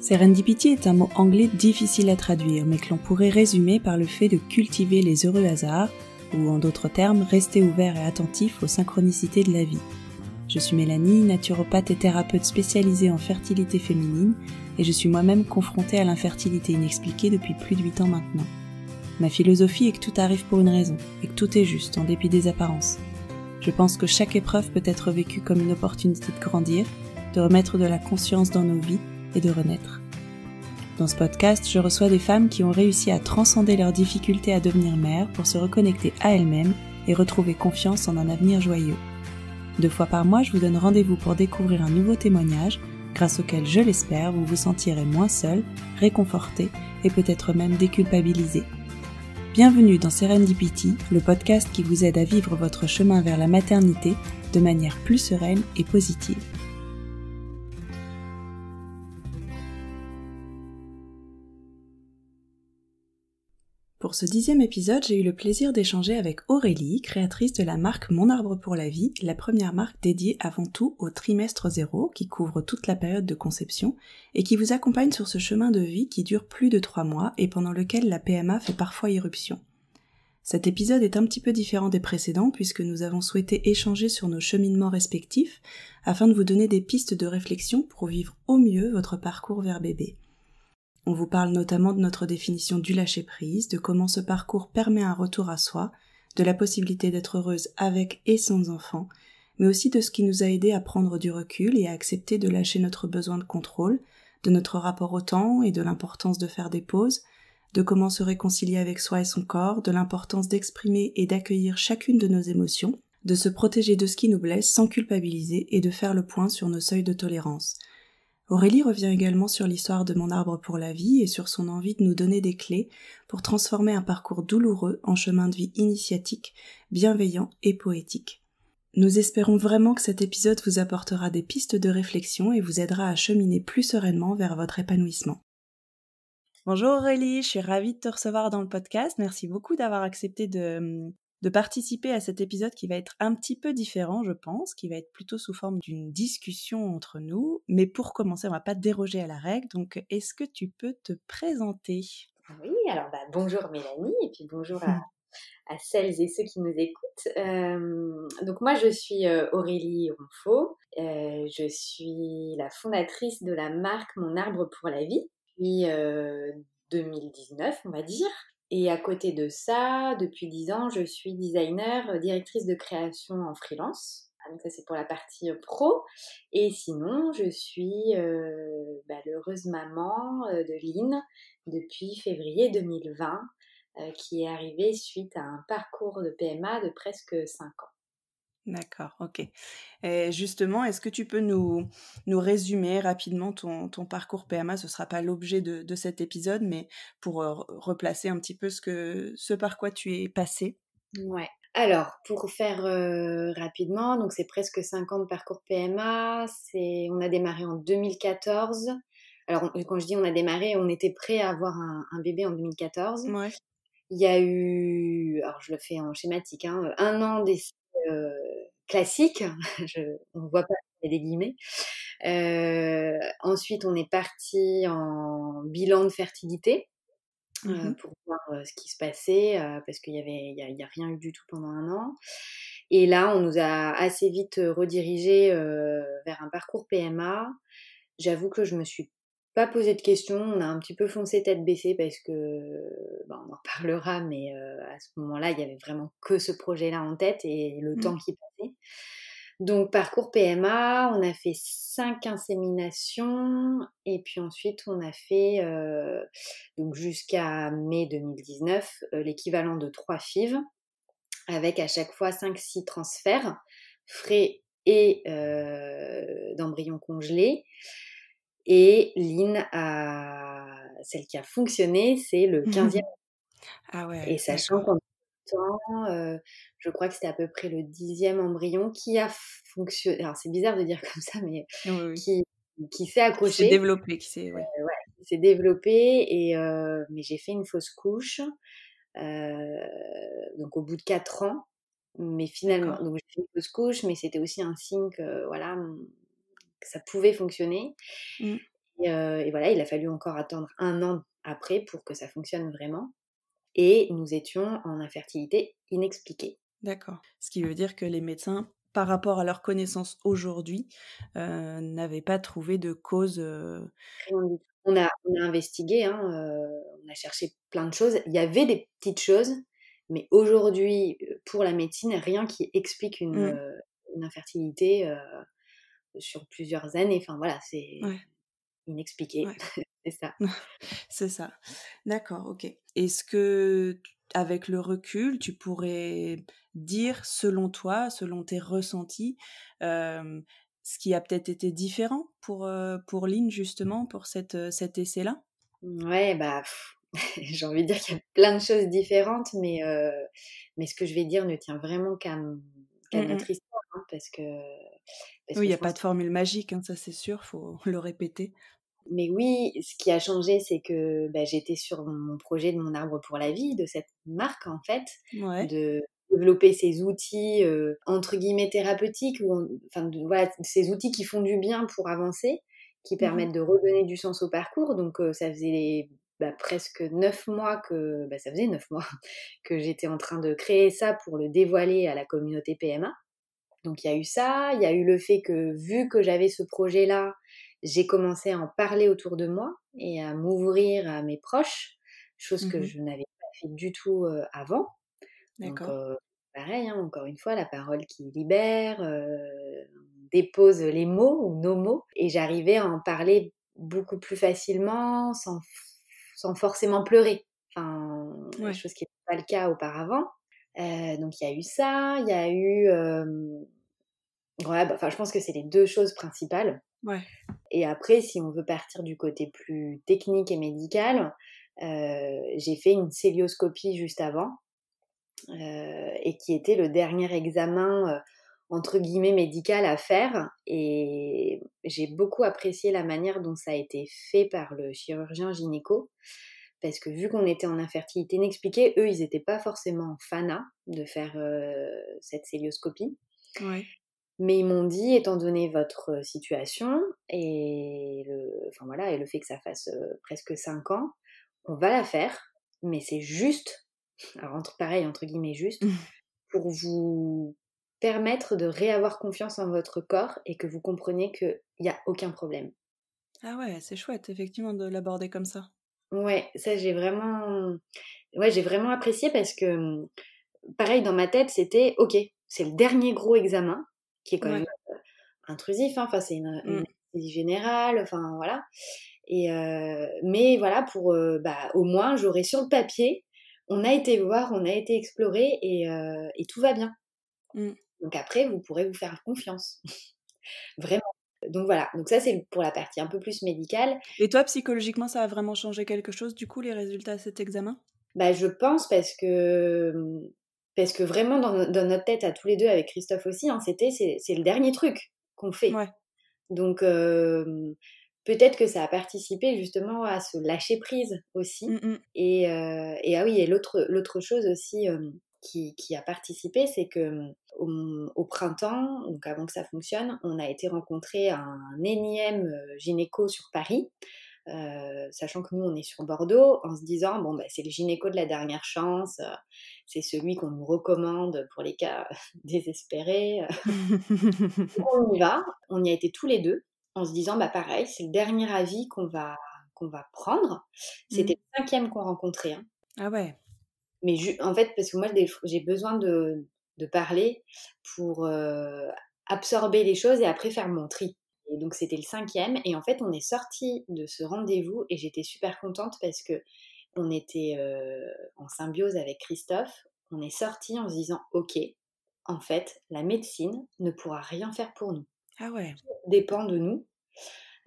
Serendipity est un mot anglais difficile à traduire, mais que l'on pourrait résumer par le fait de cultiver les heureux hasards, ou en d'autres termes, rester ouvert et attentif aux synchronicités de la vie. Je suis Mélanie, naturopathe et thérapeute spécialisée en fertilité féminine, et je suis moi-même confrontée à l'infertilité inexpliquée depuis plus de 8 ans maintenant. Ma philosophie est que tout arrive pour une raison, et que tout est juste, en dépit des apparences. Je pense que chaque épreuve peut être vécue comme une opportunité de grandir, de remettre de la conscience dans nos vies, et de renaître. Dans ce podcast, je reçois des femmes qui ont réussi à transcender leurs difficultés à devenir mères pour se reconnecter à elles-mêmes et retrouver confiance en un avenir joyeux. 2 fois par mois, je vous donne rendez-vous pour découvrir un nouveau témoignage, grâce auquel, je l'espère, vous vous sentirez moins seul, réconforté et peut-être même déculpabilisé. Bienvenue dans Serendipity, le podcast qui vous aide à vivre votre chemin vers la maternité de manière plus sereine et positive. Pour ce 10e épisode, j'ai eu le plaisir d'échanger avec Aurélie, créatrice de la marque Mon Arbre pour la Vie, la première marque dédiée avant tout au trimestre 0, qui couvre toute la période de conception, et qui vous accompagne sur ce chemin de vie qui dure plus de 3 mois et pendant lequel la PMA fait parfois irruption. Cet épisode est un petit peu différent des précédents puisque nous avons souhaité échanger sur nos cheminements respectifs afin de vous donner des pistes de réflexion pour vivre au mieux votre parcours vers bébé. On vous parle notamment de notre définition du lâcher-prise, de comment ce parcours permet un retour à soi, de la possibilité d'être heureuse avec et sans enfant, mais aussi de ce qui nous a aidé à prendre du recul et à accepter de lâcher notre besoin de contrôle, de notre rapport au temps et de l'importance de faire des pauses, de comment se réconcilier avec soi et son corps, de l'importance d'exprimer et d'accueillir chacune de nos émotions, de se protéger de ce qui nous blesse sans culpabiliser et de faire le point sur nos seuils de tolérance. Aurélie revient également sur l'histoire de Mon Arbre pour la Vie et sur son envie de nous donner des clés pour transformer un parcours douloureux en chemin de vie initiatique, bienveillant et poétique. Nous espérons vraiment que cet épisode vous apportera des pistes de réflexion et vous aidera à cheminer plus sereinement vers votre épanouissement. Bonjour Aurélie, je suis ravie de te recevoir dans le podcast. Merci beaucoup d'avoir accepté de participer à cet épisode qui va être un petit peu différent, je pense, qui va être plutôt sous forme d'une discussion entre nous. Mais pour commencer, on va pas déroger à la règle. Donc, est-ce que tu peux te présenter ? Oui, alors bonjour Mélanie et puis bonjour à celles et ceux qui nous écoutent. Donc moi je suis Aurélie Ronfaux, je suis la fondatrice de la marque Mon Arbre pour la Vie depuis 2019 on va dire. Et à côté de ça, depuis 10 ans, je suis designer, directrice de création en freelance. Donc ça c'est pour la partie pro. Et sinon, je suis l'heureuse maman de Lynn depuis février 2020, qui est arrivée suite à un parcours de PMA de presque 5 ans. D'accord, ok. Et justement, est-ce que tu peux nous résumer rapidement ton parcours PMA ? Ce ne sera pas l'objet de cet épisode, mais pour replacer un petit peu ce par quoi tu es passée. Ouais. Alors, pour faire rapidement, donc c'est presque 5 ans de parcours PMA. On a démarré en 2014. Alors, quand je dis on a démarré, on était prêt à avoir un bébé en 2014. Ouais. Il y a eu, alors je le fais en schématique, hein, 1 an d'essai classique. On ne voit pas, il y a des guillemets. Ensuite, on est parti en bilan de fertilité. Pour voir ce qui se passait, parce qu'il y a rien eu du tout pendant 1 an. Et là, on nous a assez vite redirigés vers un parcours PMA. J'avoue que je me suis pas posé de questions. On a un petit peu foncé tête baissée parce que, on en reparlera, mais à ce moment-là, il y avait vraiment que ce projet-là en tête et le temps qui passait. Donc, parcours PMA, on a fait 5 inséminations et puis ensuite, on a fait, donc jusqu'à mai 2019, l'équivalent de 3 FIV avec à chaque fois 5-6 transferts frais et d'embryons congelés. Et Lynn, celle qui a fonctionné, c'est le 15e. Ah ouais, et sachant qu'on je crois que c'était à peu près le 10e embryon qui a fonctionné. Alors c'est bizarre de dire comme ça, mais oui. qui qui s'est Qui s'est accroché, développé, ouais. ouais, qui s'est développé mais j'ai fait une fausse couche, donc au bout de 4 ans. Mais finalement, D'accord. donc j'ai fait une fausse couche, mais c'était aussi un signe que voilà, que ça pouvait fonctionner Mmh. et voilà, il a fallu encore attendre 1 an après pour que ça fonctionne vraiment et nous étions en infertilité inexpliquée. D'accord. Ce qui veut dire que les médecins, par rapport à leurs connaissances aujourd'hui, n'avaient pas trouvé de cause, Rien du tout. On a investigué, hein, on a cherché plein de choses. Il y avait des petites choses, mais aujourd'hui, pour la médecine, rien qui explique mmh, une infertilité, sur plusieurs années. Enfin voilà, c'est ouais, inexpliqué, ouais. c'est ça. C'est ça. D'accord, OK. Est-ce que avec le recul, tu pourrais dire, selon toi, selon tes ressentis, ce qui a peut-être été différent pour Lynn justement, pour cet essai-là? Ouais, bah, j'ai envie de dire qu'il y a plein de choses différentes, mais ce que je vais dire ne tient vraiment qu'à Mmh mh. notre histoire, hein, parce Oui, il que y je a pas pense. de formule magique, hein, ça c'est sûr, faut le répéter. Mais oui, ce qui a changé, c'est que, bah, j'étais sur mon projet de mon arbre pour la vie, de cette marque en fait, Ouais. de développer ces outils, entre guillemets «thérapeutiques» ou enfin de voilà, ces outils qui font du bien pour avancer, qui Mmh. permettent de redonner du sens au parcours. Donc ça faisait, bah, presque 9 mois ça faisait 9 mois que j'étais en train de créer ça pour le dévoiler à la communauté PMA. Donc il y a eu ça, il y a eu le fait que vu que j'avais ce projet-là, j'ai commencé à en parler autour de moi et à m'ouvrir à mes proches, chose que Mmh. je n'avais pas fait du tout, avant. Donc D'accord. pareil, hein, encore une fois, la parole qui libère, on dépose les mots ou nos mots et j'arrivais à en parler beaucoup plus facilement sans forcément pleurer. Enfin, Ouais, chose qui n'était pas le cas auparavant. Donc il y a eu ça, il y a eu, ouais, bah, enfin, je pense que c'est les 2 choses principales ouais. et après si on veut partir du côté plus technique et médical, j'ai fait une cœlioscopie juste avant, et qui était le dernier examen, entre guillemets «médical» à faire et j'ai beaucoup apprécié la manière dont ça a été fait par le chirurgien gynéco. Parce que vu qu'on était en infertilité inexpliquée, eux, ils étaient pas forcément fanas de faire, cette cœlioscopie. Ouais. Mais ils m'ont dit: «Étant donné votre situation enfin voilà et le fait que ça fasse, presque 5 ans, on va la faire, mais c'est juste», alors entre guillemets «juste», pour vous permettre de réavoir confiance en votre corps et que vous compreniez qu'il y a aucun problème. Ah ouais, c'est chouette effectivement de l'aborder comme ça. Ouais, ça j'ai vraiment apprécié parce que, pareil dans ma tête, c'était: «OK, c'est le dernier gros examen qui est quand même Ouais. intrusif, hein, enfin c'est une Mmh. anesthésie générale, enfin voilà mais voilà pour, bah, au moins j'aurai sur le papier, on a été voir, on a été explorer et tout va bien. Mmh. Donc après vous pourrez vous faire confiance». Vraiment. Donc voilà, donc ça c'est pour la partie un peu plus médicale. Et toi, psychologiquement, ça a vraiment changé quelque chose, du coup, les résultats de cet examen? Bah, je pense parce que vraiment dans notre tête à tous les 2 avec Christophe aussi, hein, c'est le dernier truc qu'on fait. Ouais. Donc peut-être que ça a participé justement à ce lâcher prise aussi Mmh mh. et ah oui et l'autre chose aussi, qui a participé, c'est que, au printemps, donc avant que ça fonctionne, on a été rencontrer un énième, gynéco sur Paris, sachant que nous, on est sur Bordeaux, en se disant: «Bon, bah, c'est le gynéco de la dernière chance, c'est celui qu'on nous recommande pour les cas désespérés, on y va». On y a été tous les 2 en se disant: «Bah, pareil, c'est le dernier avis qu'on va prendre». C'était Mmh. le 5e qu'on rencontrait, hein, Ah ouais. mais en fait, parce que moi, j'ai besoin de parler pour, absorber les choses et après faire mon tri et donc c'était le 5e et en fait, on est sortis de ce rendez-vous et j'étais super contente parce qu'on était, en symbiose avec Christophe. On est sortis en se disant: «OK, en fait, la médecine ne pourra rien faire pour nous. Ah ouais. Dépend de nous,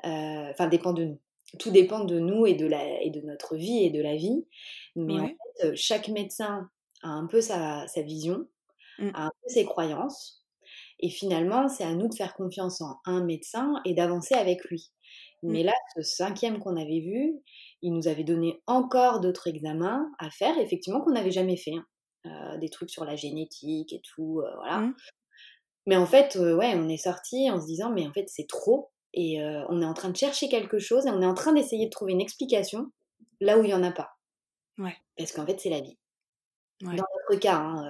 enfin dépend de nous. Tout dépend de nous et de notre vie et de la vie, mais en Ouais. fait, chaque médecin a un peu sa vision, Mmh. a un peu ses croyances et finalement, c'est à nous de faire confiance en un médecin et d'avancer avec lui. Mais Mmh. là, ce 5e qu'on avait vu, il nous avait donné encore d'autres examens à faire, effectivement, qu'on n'avait jamais fait, hein. Des trucs sur la génétique et tout, voilà. Mmh. Mais en fait, ouais, on est sortis en se disant: «Mais en fait, c'est trop» et on est en train de chercher quelque chose et on est en train d'essayer de trouver une explication là où il y en a pas. Ouais, Parce qu'en fait, c'est la vie. Dans ouais. notre cas, hein,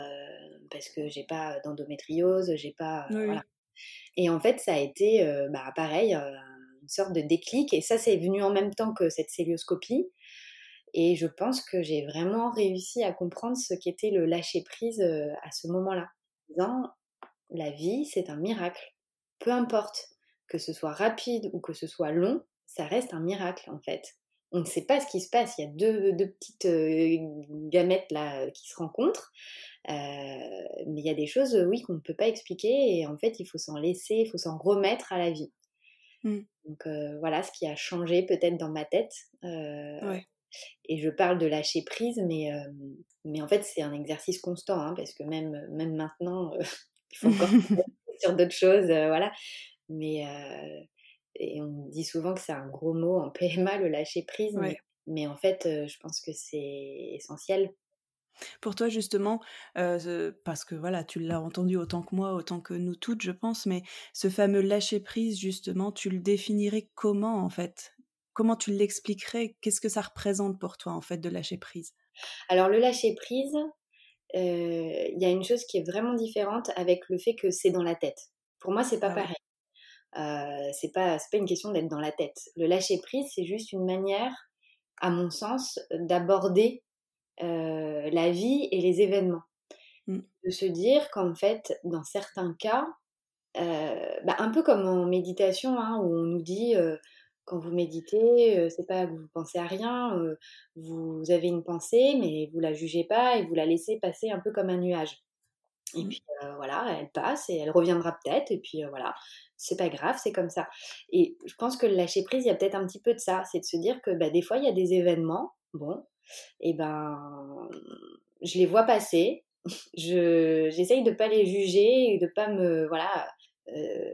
parce que j'ai pas d'endométriose, j'ai pas, Oui, voilà. oui. Et en fait, ça a été, bah, pareil, une sorte de déclic et ça, c'est venu en même temps que cette cœlioscopie et je pense que j'ai vraiment réussi à comprendre ce qu'était le lâcher prise, à ce moment-là. En disant: «La vie, c'est un miracle. Peu importe que ce soit rapide ou que ce soit long, ça reste un miracle, en fait. On ne sait pas ce qui se passe. Il y a deux petites, gamètes là, qui se rencontrent, mais il y a des choses, oui, qu'on ne peut pas expliquer et en fait, il faut s'en laisser, il faut s'en remettre à la vie. Mmh. Donc voilà ce qui a changé peut-être dans ma tête, Ouais. et je parle de lâcher prise, mais en fait, c'est un exercice constant, hein, parce que même maintenant, il faut encore travailler sur d'autres choses, voilà. Mais et on me dit souvent que c'est un gros mot en PMA, le lâcher prise, mais Ouais. en fait, je pense que c'est essentiel. Pour toi justement, parce que voilà, tu l'as entendu autant que moi, autant que nous toutes, je pense, mais ce fameux lâcher prise justement, tu le définirais comment en fait? Comment tu l'expliquerais? Qu'est-ce que ça représente pour toi en fait de lâcher prise? Alors le lâcher prise, il y a une chose qui est vraiment différente avec le fait que c'est dans la tête. Pour moi, c'est pas Ah oui. pareil. C'est pas une question d'être dans la tête. Le lâcher prise, c'est juste une manière, à mon sens, d'aborder, la vie et les événements. Mmh. De se dire qu'en fait, dans certains cas, bah, un peu comme en méditation, hein, où on nous dit, quand vous méditez, c'est pas que vous pensez à rien, vous avez une pensée, mais vous la jugez pas et vous la laissez passer un peu comme un nuage. Et Mmh. puis, voilà, elle passe et elle reviendra peut-être et puis, voilà, c'est pas grave, c'est comme ça. Et je pense que le lâcher prise, il y a peut-être un petit peu de ça, c'est de se dire que, bah, des fois, il y a des événements, bon, et ben, je les vois passer, j'essaye de pas les juger et de pas me voilà,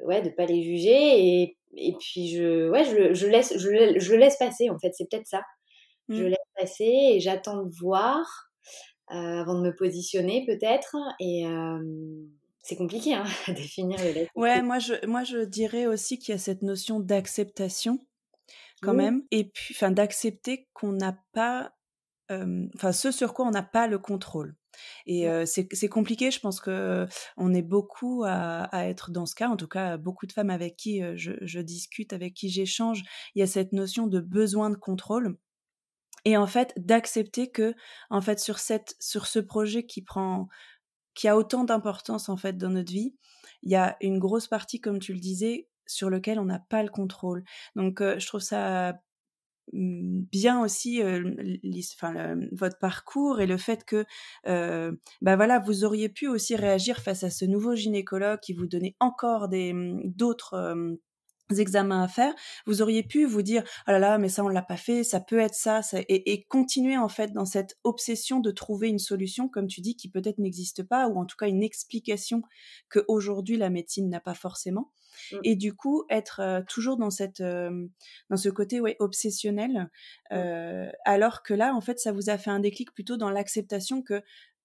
ouais, de pas les juger et puis je le laisse passer, en fait, c'est peut-être ça. Je Mmh. laisse passer et j'attends de voir, avant de me positionner peut-être et c'est compliqué, hein, à définir le lâcher Ouais, prise. moi je dirais aussi qu'il y a cette notion d'acceptation quand Oui, même et puis enfin d'accepter qu'on n'a pas, enfin ce sur quoi on n'a pas le contrôle et ouais, c'est compliqué, je pense qu'on est beaucoup à être dans ce cas, en tout cas beaucoup de femmes avec qui, je discute, avec qui j'échange, il y a cette notion de besoin de contrôle et en fait d'accepter que, en fait sur ce projet qui a autant d'importance en fait dans notre vie, il y a une grosse partie, comme tu le disais, sur lequel on n'a pas le contrôle. Donc, je trouve ça bien aussi, enfin, votre parcours et le fait que, bah voilà, vous auriez pu aussi réagir face à ce nouveau gynécologue qui vous donnait encore d'autres examens à faire. Vous auriez pu vous dire: «Oh là là, mais ça on l'a pas fait, ça peut être ça», et continuer en fait dans cette obsession de trouver une solution, comme tu dis, qui peut-être n'existe pas, ou en tout cas une explication que aujourd'hui la médecine n'a pas forcément. mmh, Et du coup, être, toujours dans dans ce côté, ouais, obsessionnel, mmh. alors que là, en fait, ça vous a fait un déclic plutôt dans l'acceptation que,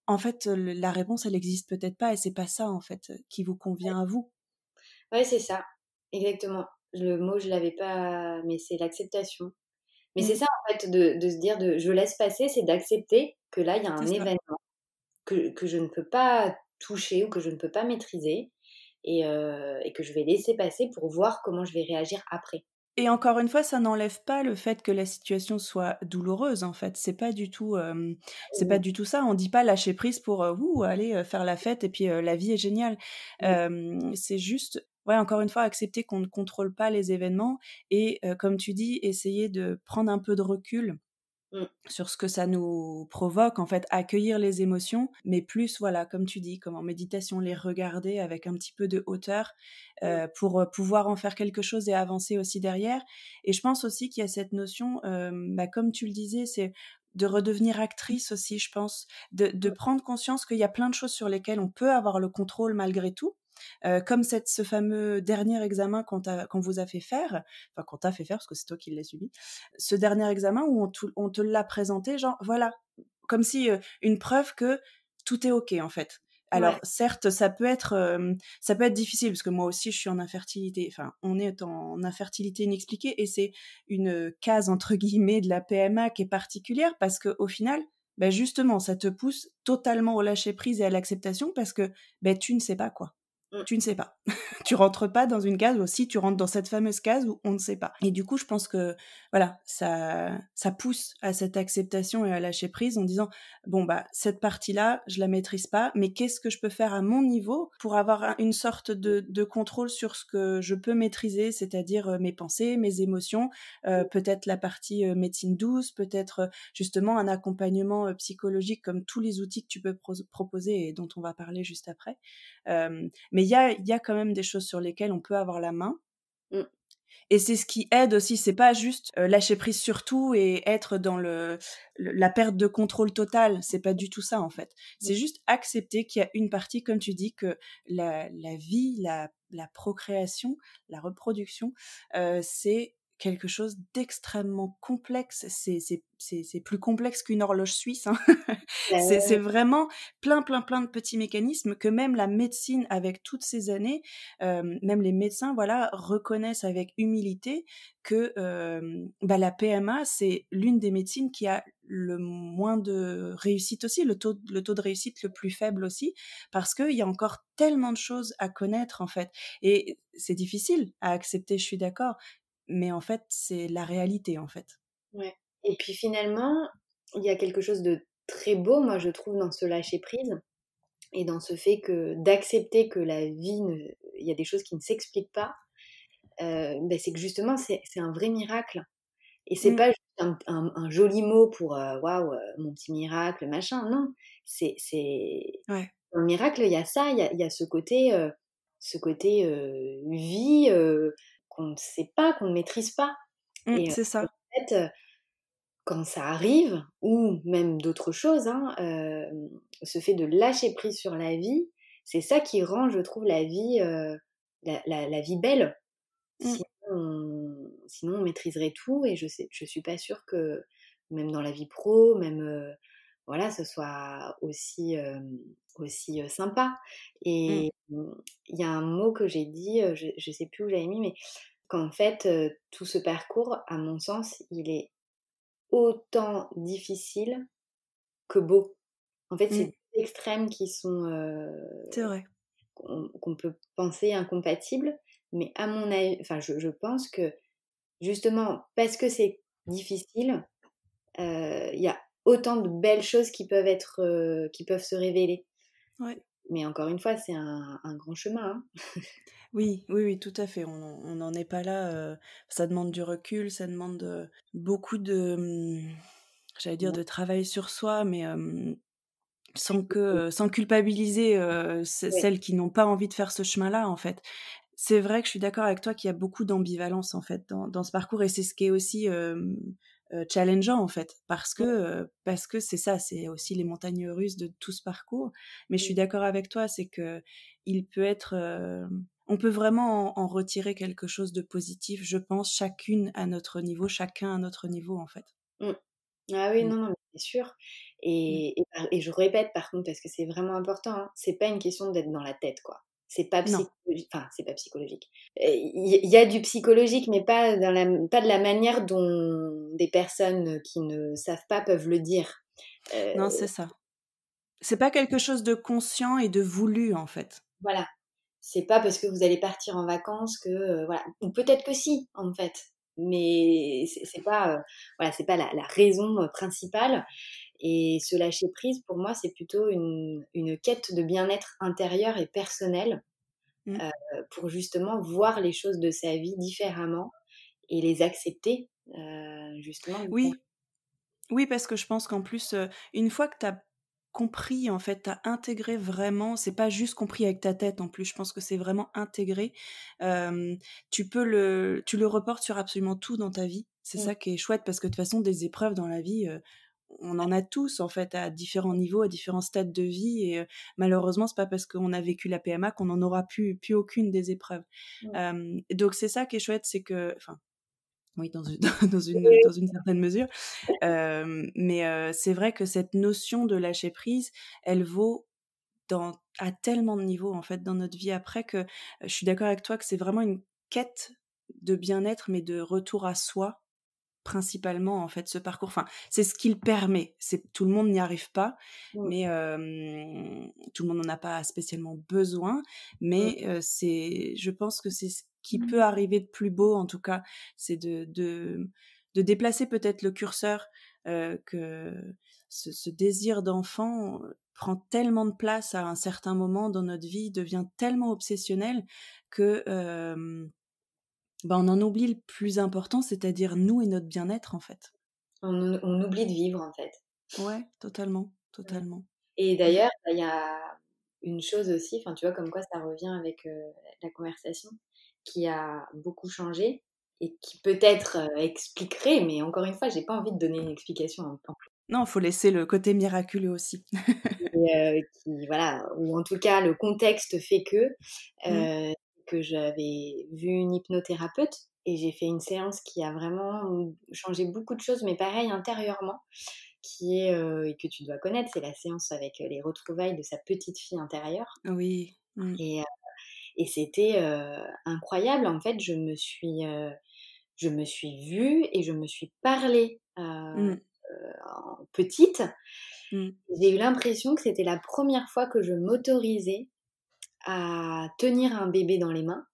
en fait, le la réponse, elle existe peut-être pas et c'est pas ça, en fait, qui vous convient à vous. Ouais, c'est ça, exactement. Le mot, je l'avais pas, mais c'est l'acceptation. Mais c'est Mmh, ça, en fait, de se dire de je laisse passer, c'est d'accepter que là, il y a c'est un ça. événement que je ne peux pas toucher ou que je ne peux pas maîtriser et que je vais laisser passer pour voir comment je vais réagir après. Et encore une fois, ça n'enlève pas le fait que la situation soit douloureuse, en fait. C'est pas Mmh, du tout ça. On dit pas lâcher prise pour, «Ouh, allez, faire la fête et puis, la vie est géniale». mmh, C'est juste, ouais, encore une fois, accepter qu'on ne contrôle pas les événements et comme tu dis, essayer de prendre un peu de recul mmh, sur ce que ça nous provoque, en fait, accueillir les émotions, mais plus, voilà, comme tu dis, comme en méditation, les regarder avec un petit peu de hauteur, mmh, pour, pouvoir en faire quelque chose et avancer aussi derrière. Et je pense aussi qu'il y a cette notion, bah, comme tu le disais, c'est de redevenir actrice aussi, je pense, de mmh, prendre conscience qu'il y a plein de choses sur lesquelles on peut avoir le contrôle malgré tout, comme ce fameux dernier examen qu'on vous a fait faire, enfin qu'on t'a fait faire parce que c'est toi qui l'as subi, ce dernier examen où on te l'a présenté, genre voilà, comme si une preuve que tout est ok en fait. Alors Ouais, certes, ça peut être difficile parce que moi aussi je suis en infertilité. Enfin, on est en infertilité inexpliquée et c'est une case entre guillemets de la PMA qui est particulière parce que au final, ben justement, ça te pousse totalement au lâcher prise et à l'acceptation parce que ben tu ne sais pas quoi. mmh, Tu ne sais pas. Tu rentres pas dans une case aussi, tu rentres dans cette fameuse case où on ne sait pas. Et du coup, je pense que voilà, ça pousse à cette acceptation et à lâcher prise en disant bon bah cette partie-là, je la maîtrise pas, mais qu'est-ce que je peux faire à mon niveau pour avoir une sorte de contrôle sur ce que je peux maîtriser, c'est-à-dire mes pensées, mes émotions, peut-être la partie médecine douce, peut-être justement un accompagnement psychologique comme tous les outils que tu peux proposer et dont on va parler juste après. Mais il y a quand même des choses sur lesquelles on peut avoir la main. mmh, Et c'est ce qui aide aussi, c'est pas juste lâcher prise sur tout et être dans la perte de contrôle totale, c'est pas du tout ça en fait. mmh, C'est juste accepter qu'il y a une partie, comme tu dis, que la vie, la procréation, la reproduction, c'est quelque chose d'extrêmement complexe. C'est plus complexe qu'une horloge suisse. Hein. bah, C'est ouais, vraiment plein de petits mécanismes que même la médecine, avec toutes ces années, même les médecins, voilà, reconnaissent avec humilité que bah, la PMA, c'est l'une des médecines qui a le moins de réussite aussi, le taux de réussite le plus faible aussi, parce qu'il y a encore tellement de choses à connaître en fait. Et c'est difficile à accepter, je suis d'accord, mais en fait, c'est la réalité en fait. ouais. Et puis finalement, il y a quelque chose de très beau, moi, je trouve, dans ce lâcher prise et dans ce fait que d'accepter que la vie, il y a des choses qui ne s'expliquent pas, bah, c'est que justement, c'est un vrai miracle. Et c'est Mm, pas juste un joli mot pour waouh, mon petit miracle, machin. Non, c'est ouais. dans le miracle, il y a ça, il y a ce côté vie qu'on ne sait pas, qu'on ne maîtrise pas. Et C'est en ça. fait, quand ça arrive, ou même d'autres choses, hein, ce fait de lâcher prise sur la vie, c'est ça qui rend, je trouve, la vie, la vie belle. Mm, Sinon on maîtriserait tout et je suis pas sûre que même dans la vie pro, même, voilà, ce soit aussi, aussi, sympa mm. et il y a un mot que j'ai dit, je sais plus où j'avais mis, mais qu'en fait, tout ce parcours, à mon sens, il est autant difficile que beau. En fait, c'est Mm. deux extrêmes qui sont, C'est vrai. qu'on peut penser incompatibles, mais à mon avis, enfin, je pense que justement parce que c'est difficile, il y a autant de belles choses qui peuvent être, qui peuvent se révéler. Ouais. Mais encore une fois, c'est un grand chemin, hein. Oui, oui, oui, tout à fait. On n'en est pas là. Ça demande du recul, ça demande beaucoup de, j'allais dire, de travail sur soi, mais sans culpabiliser Ouais, celles qui n'ont pas envie de faire ce chemin-là, en fait. C'est vrai que je suis d'accord avec toi qu'il y a beaucoup d'ambivalence, en fait, dans ce parcours, et c'est ce qui est aussi challengeant, en fait, parce que c'est ça, c'est aussi les montagnes russes de tout ce parcours. Mais je suis d'accord avec toi, c'est que il peut être, on peut vraiment en retirer quelque chose de positif, je pense, chacune à notre niveau, chacun à notre niveau, en fait. mmh. Ah oui, Mm, non, non, mais c'est sûr mm. et je répète par contre parce que c'est vraiment important, hein, c'est pas une question d'être dans la tête, quoi. C'est pas Non, psychologique, enfin, c'est pas psychologique. Il y a du psychologique, mais pas de la manière dont des personnes qui ne savent pas peuvent le dire. Heu, non, c'est ça. C'est pas quelque chose de conscient et de voulu, en fait. voilà, c'est pas parce que vous allez partir en vacances que, voilà, ou peut-être que si, en fait, mais c'est pas, voilà, c'est pas la raison, principale. Et se lâcher prise, pour moi, c'est plutôt une quête de bien-être intérieur et personnel, Mm. pour justement voir les choses de sa vie différemment et les accepter, justement. Oui, oui, parce que je pense qu'en plus, une fois que tu as compris, en fait, tu as intégré vraiment, c'est pas juste compris avec ta tête en plus, je pense que c'est vraiment intégré, hem, tu le reportes sur absolument tout dans ta vie. C'est Mmh, ça qui est chouette parce que de toute façon des épreuves dans la vie, on en a tous en fait à différents niveaux, à différents stades de vie et malheureusement c'est pas parce qu'on a vécu la PMA qu'on en aura plus aucune des épreuves. Mmh. Donc c'est ça qui est chouette, c'est que enfin oui dans une Oui. dans une certaine mesure, mais c'est vrai que cette notion de lâcher prise, elle vaut à tellement de niveaux en fait dans notre vie après que je suis d'accord avec toi que c'est vraiment une quête de bien-être mais de retour à soi principalement en fait ce parcours. Enfin, c'est ce qu'il permet. C'est tout le monde n'y arrive pas, Mmh. mais tout le monde n'en a pas spécialement besoin. Mmh. Mais je pense que c'est ce qui peut arriver de plus beau en tout cas, c'est de déplacer peut-être le curseur que ce désir d'enfant prend tellement de place à un certain moment dans notre vie, devient tellement obsessionnel que on en oublie le plus important, c'est-à-dire nous et notre bien-être, en fait. On oublie de vivre, en fait. Ouais, totalement, Mmh. totalement. Et Mmh. d'ailleurs, il y a une chose aussi, enfin, tu vois, comme quoi ça revient avec, la conversation, qui a beaucoup changé et qui peut-être, expliquerait, mais encore une fois, j'ai pas envie de donner une explication en Non, faut laisser le côté miraculeux aussi. qui voilà, ou en tout cas le contexte fait Mmh. que j'avais vu une hypnothérapeute et j'ai fait une séance qui a vraiment changé beaucoup de choses, mais pareil intérieurement, qui est, et que tu dois connaître, c'est la séance avec, les retrouvailles de sa petite fille intérieure Oui. Mmh. et et c'était, incroyable. En fait, je me suis vue et je me suis parlé, Mmh. en petite. Mmh. J'ai eu l'impression que c'était la première fois que je m'autorisais à tenir un bébé dans les mains,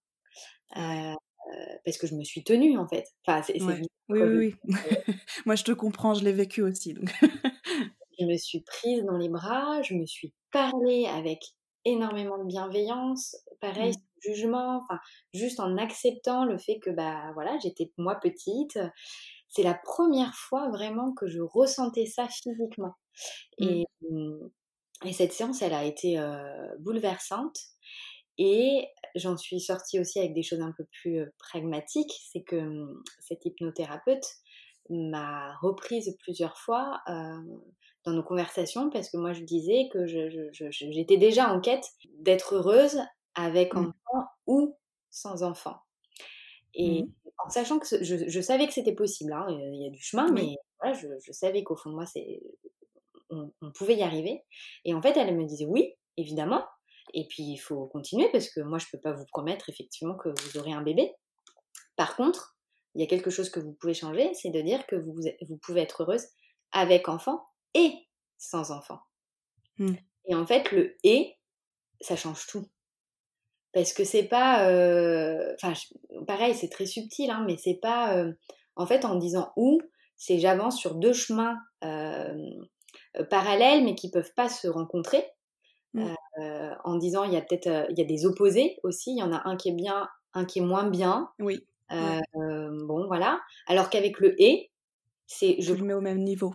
Ouais. heu, parce que je me suis tenue, en fait. Enfin, c'est Ouais. bizarre Oui, quand je le oui, oui. Moi, je te comprends, je l'ai vécu aussi, donc. je me suis prise dans les bras, je me suis parlé avec énormément de bienveillance, pareil, Mmh. sans jugement, enfin, juste en acceptant le fait que, bah, voilà, j'étais moi petite. C'est la première fois vraiment que je ressentais ça physiquement Mmh. et et cette séance, elle a été, bouleversante. Et j'en suis sortie aussi avec des choses un peu plus, pragmatiques. C'est que, cette hypnothérapeute m'a reprise plusieurs fois, dans nos conversations parce que moi je disais que j'étais déjà en quête d'être heureuse avec Mmh. enfant ou sans enfant et Mmh. en sachant que je savais que c'était possible, hein, il y a du chemin, Oui. mais voilà, je savais qu'au fond de moi, on pouvait y arriver et en fait, elle me disait: «Oui, évidemment et puis il faut continuer parce que moi, je peux pas vous promettre effectivement que vous aurez un bébé. Par contre, il y a quelque chose que vous pouvez changer, c'est de dire que vous pouvez être heureuse avec enfant et sans enfant» Mmh. et en fait, le «et», ça change tout parce que c'est pas, enfin, pareil, c'est très subtil, hein, mais c'est pas, en fait, en disant «ou», c'est j'avance sur 2 chemins, parallèles mais qui peuvent pas se rencontrer. Mmh. En disant il y a peut-être, il y a des opposés aussi, il y en a un qui est bien, un qui est moins bien, Oui. Ouais. bon voilà. Alors qu'avec le «et», c'est je Tu le prends mets au même niveau.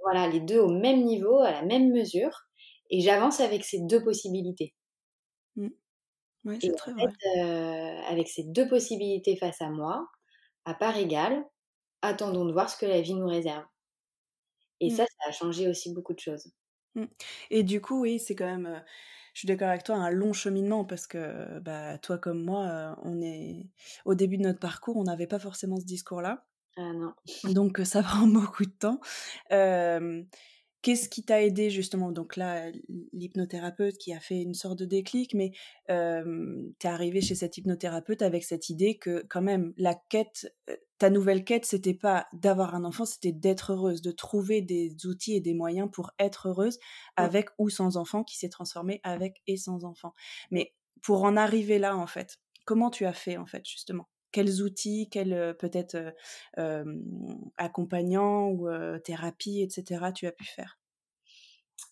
voilà les 2 au même niveau, à la même mesure et j'avance avec ces 2 possibilités Mmh. Ouais, et c'est en très vrai. fait, avec ces 2 possibilités face à moi, à parts égales, attendons de voir ce que la vie nous réserve et Mmh. ça a changé aussi beaucoup de choses. Mmh. Et du coup, oui, c'est quand même, je suis d'accord avec toi, un long cheminement parce que, bah, toi comme moi, on est au début de notre parcours, on n'avait pas forcément ce discours-là, Ah non. donc ça prend beaucoup de temps. Hem, Qu'est-ce qui t'a aidé justement? Donc là, l'hypnothérapeute qui a fait une sorte de déclic, mais tu es arrivée chez cette hypnothérapeute avec cette idée que quand même la quête, ta nouvelle quête, c'était pas d'avoir un enfant, c'était d'être heureuse, de trouver des outils et des moyens pour être heureuse Mmh. avec ou sans enfant, qui s'est transformé avec et sans enfant. Mais pour en arriver là, en fait, comment tu as fait, en fait, justement? Quels outils, quels, peut-être, accompagnants ou thérapie et cetera, tu as pu faire?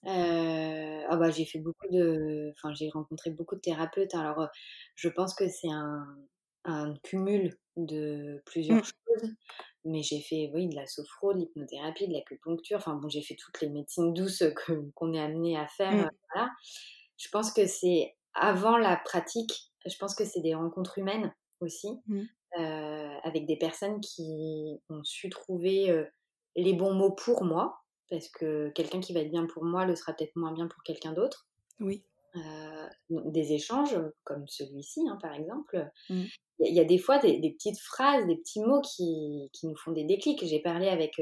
Ah bah, j'ai fait beaucoup de enfin, j'ai rencontré beaucoup de thérapeutes. Alors, je pense que c'est un cumul de plusieurs Mmh. choses, mais j'ai fait, oui, de la sophro, de l'hypnothérapie, de l'acupuncture, enfin bon, j'ai fait toutes les médecines douces que qu'on est amené à faire, Mmh. voilà. Je pense que c'est avant la pratique, je pense que c'est des rencontres humaines aussi, Mmh. avec des personnes qui ont su trouver, les bons mots pour moi. parce que quelqu'un qui va être bien pour moi le sera peut-être moins bien pour quelqu'un d'autre. Oui. Donc des échanges, comme celui-ci, hein, par exemple, Mmh. il y a des fois des petites phrases, des petits mots qui nous font des déclics. J'ai parlé avec,